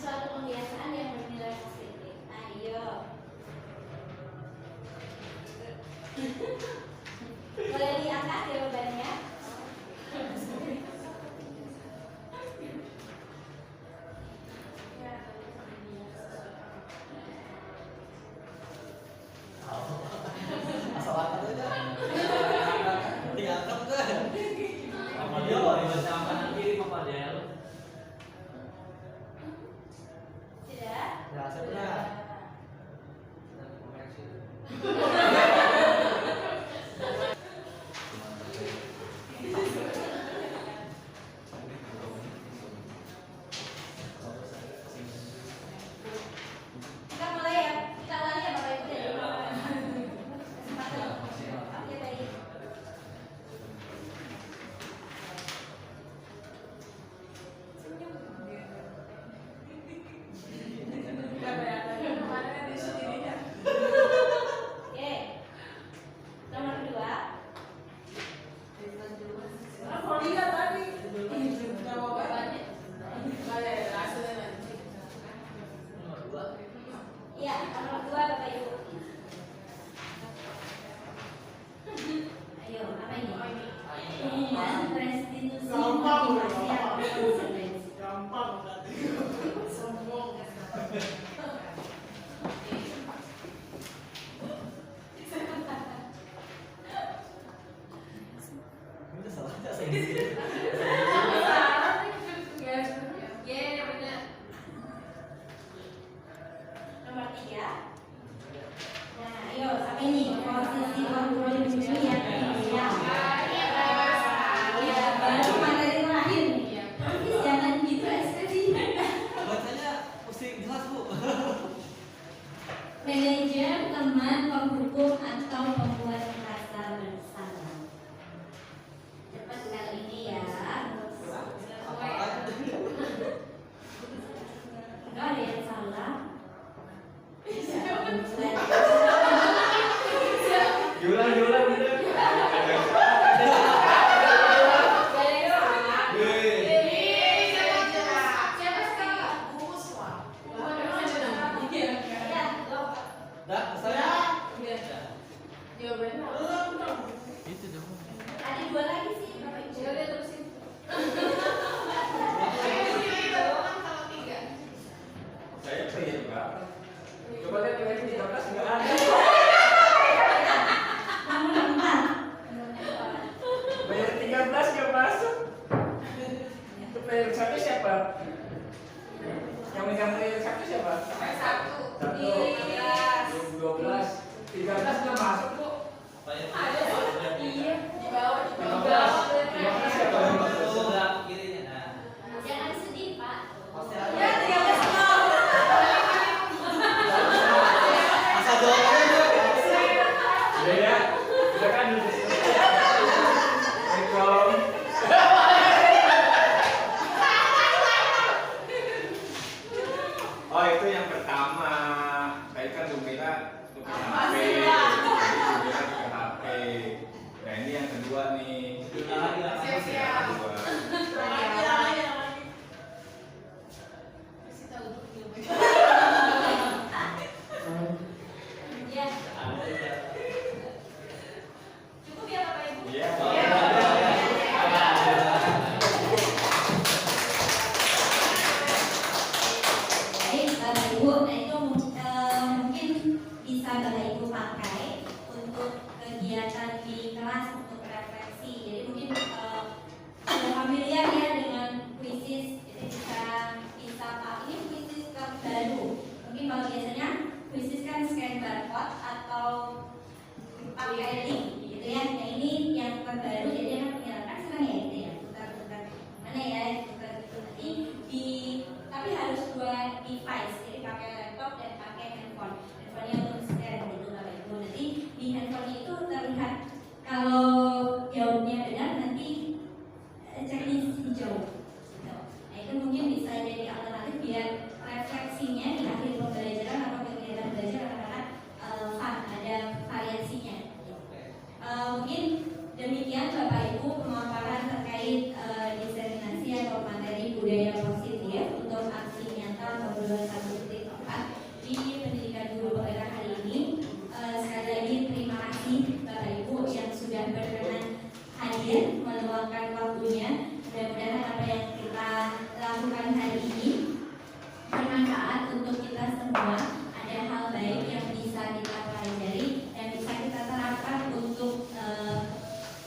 Suatu pembiasaan yang bernilai positif. Ayo. Boleh diangkat jawabannya? Sudah? Kita mulai ya. Kita ulangi ya Bapak Ibu dari bawah. Kesempatan. Oke, baik. Oke. Nomor 2. Iya, nomor 2 Bapak Ibu. Ayo, apa ini? Pengumuman restitusi motivasi atau konsekuensi. Nomor 3. Nah, ayo, apa ini? Posisi kontrol dulu yang ideal. Ya, baru materi terakhir nih. Tapi jangan gitu ekspresinya. Bacanya pusing jelas Bu. Manajer, teman, penghukum, atau pembuat merasa bersalah. Cepat kali ini ya. Enggak ada yang salah. Yulan. siapa? Coba lihat nilainya 13 nggak ada. Nomor 4. Bayar 13 nggak masuk. Itu player 1 siapa? Yang megang player 1 siapa? Satu. 12. 13 nggak masuk Bu. Iya, di bawah. 15 siapa? Jangan sedih, Pak. Ya, 13 nol. Udah ya, udah kan udah selesai. Assalamualaikum. Oh itu yang pertama. Tadi kan Lumira tukar HP. Lumira tukar HP. Nah ini yang kedua nih. Siap-siap. Kedua. Lagi. Kasih tahu dulu. Ya. Cukup ya Bapak Ibu? Iya. Baik, Bapak Ibu, nah itu mungkin bisa Bapak Ibu pakai untuk kegiatan di kelas untuk refleksi. Jadi mungkin sudah familiar ya dengan kuisis, jadi bisa Pak ini kuisis terbaru. Mungkin kalau biasanya kuisis kan scan barcode atau pakai link gitu ya. Nah ini yang terbaru, jadi akan menghilangkan senang ya itu ya, putar-putar mana ya, putar gitu nanti di, tapi harus dua device, jadi pakai laptop dan pakai handphone. Handphonenya untuk scan gitu Bapak Ibu. Nanti di handphone itu terlihat kalau jawabnya benar nanti checklist hijau. Gitu. Nah itu mungkin bisa jadi alternatif biar refleksinya di akhir pembelajaran atau kegiatan belajar akan fun, ada variasinya. Mungkin demikian Bapak Ibu pemaparan terkait diseminasi atau materi budaya positif untuk aksi nyata modul 1.4 di pendidikan guru penggerak hari ini. Sekali lagi terima kasih Bapak Ibu yang sudah berkenan hadir meluangkan waktunya. Mudah-mudahan apa yang kita lakukan hari ini bermanfaat untuk kita semua. Ada hal baik yang bisa kita pelajari dan bisa kita terapkan untuk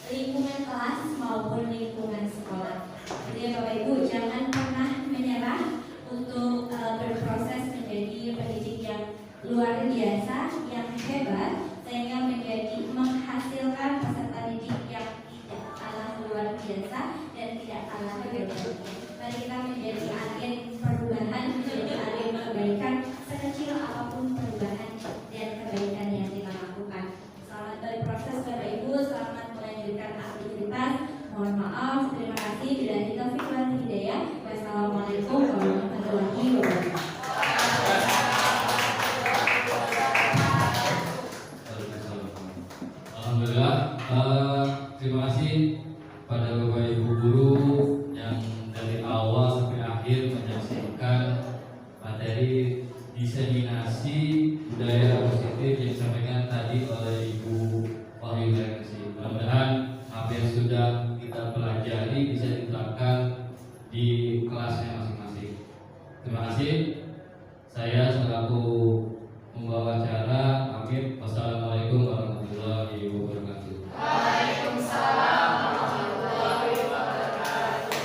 lingkungan kelas maupun lingkungan sekolah. Jadi Bapak Ibu jangan pernah menyerah untuk berproses menjadi pendidik yang luar biasa, yang hebat, sehingga menjadi menghasilkan peserta didik yang tidak kalah luar biasa dan tidak kalah hebat. Mari kita menjadi agen perubahan, menjadi agen kebaikan sekecil apapun perubahan dan kebaikan yang kita lakukan. Selamat berproses Bapak Ibu, selamat melanjutkan aktivitas. Mohon maaf, terima kasih. Bila kita wal hidayah. Wassalamualaikum warahmatullahi wabarakatuh. Alhamdulillah, terima kasih pada Bapak Ibu guru yang dari awal sampai akhir menyaksikan materi diseminasi budaya positif yang disampaikan tadi oleh Ibu Wahyu Legacy. Mudah-mudahan apa yang sudah kita pelajari bisa diterapkan di kelasnya masing-masing. Terima kasih. Saya selaku membawa acara. Amin. Wassalamualaikum warahmatullahi wabarakatuh. Waalaikumsalam warahmatullahi wabarakatuh.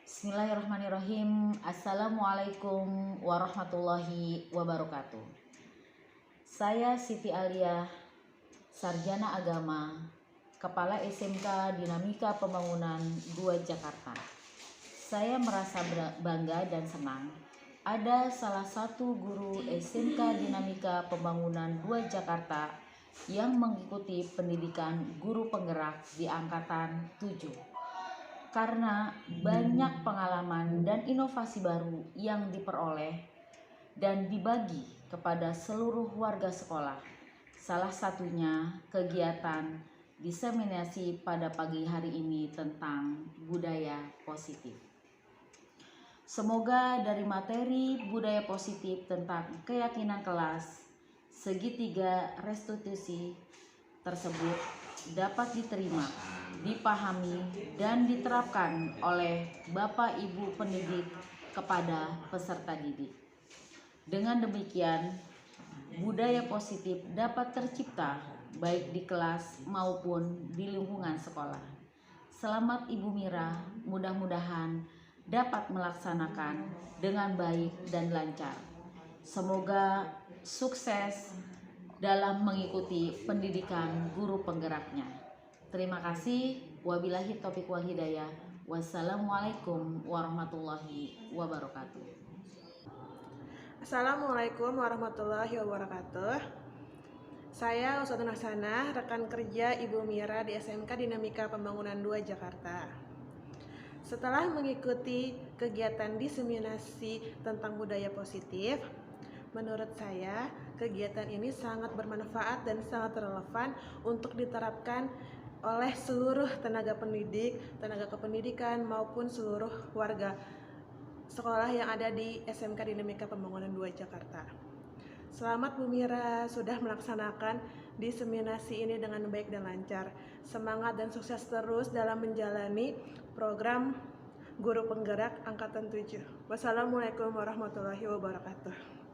Bismillahirrahmanirrahim. Assalamualaikum warahmatullahi wabarakatuh. Saya Siti Alia, Sarjana Agama, Kepala SMK Dinamika Pembangunan 2 Jakarta. Saya merasa bangga dan senang ada salah satu guru SMK Dinamika Pembangunan 2 Jakarta yang mengikuti pendidikan guru penggerak di angkatan 7. Karena banyak pengalaman dan inovasi baru yang diperoleh dan dibagi kepada seluruh warga sekolah. Salah satunya kegiatan diseminasi pada pagi hari ini tentang budaya positif. Semoga dari materi budaya positif tentang keyakinan kelas, segitiga restitusi tersebut dapat diterima, dipahami, dan diterapkan oleh Bapak Ibu pendidik kepada peserta didik. Dengan demikian, budaya positif dapat tercipta baik di kelas maupun di lingkungan sekolah. Selamat Ibu Mira, mudah-mudahan dapat melaksanakan dengan baik dan lancar. Semoga sukses dalam mengikuti pendidikan guru penggeraknya. Terima kasih. Wabillahi taufiq wal hidayah. Wassalamualaikum warahmatullahi wabarakatuh. Assalamualaikum warahmatullahi wabarakatuh. Saya Ustadzah Hasanah, rekan kerja Ibu Mira di SMK Dinamika Pembangunan 2 Jakarta. Setelah mengikuti kegiatan diseminasi tentang budaya positif, menurut saya kegiatan ini sangat bermanfaat dan sangat relevan untuk diterapkan oleh seluruh tenaga pendidik, tenaga kependidikan maupun seluruh warga sekolah yang ada di SMK Dinamika Pembangunan 2 Jakarta. Selamat Bu Mira sudah melaksanakan diseminasi ini dengan baik dan lancar. Semangat dan sukses terus dalam menjalani program Guru Penggerak Angkatan 7. Wassalamualaikum warahmatullahi wabarakatuh.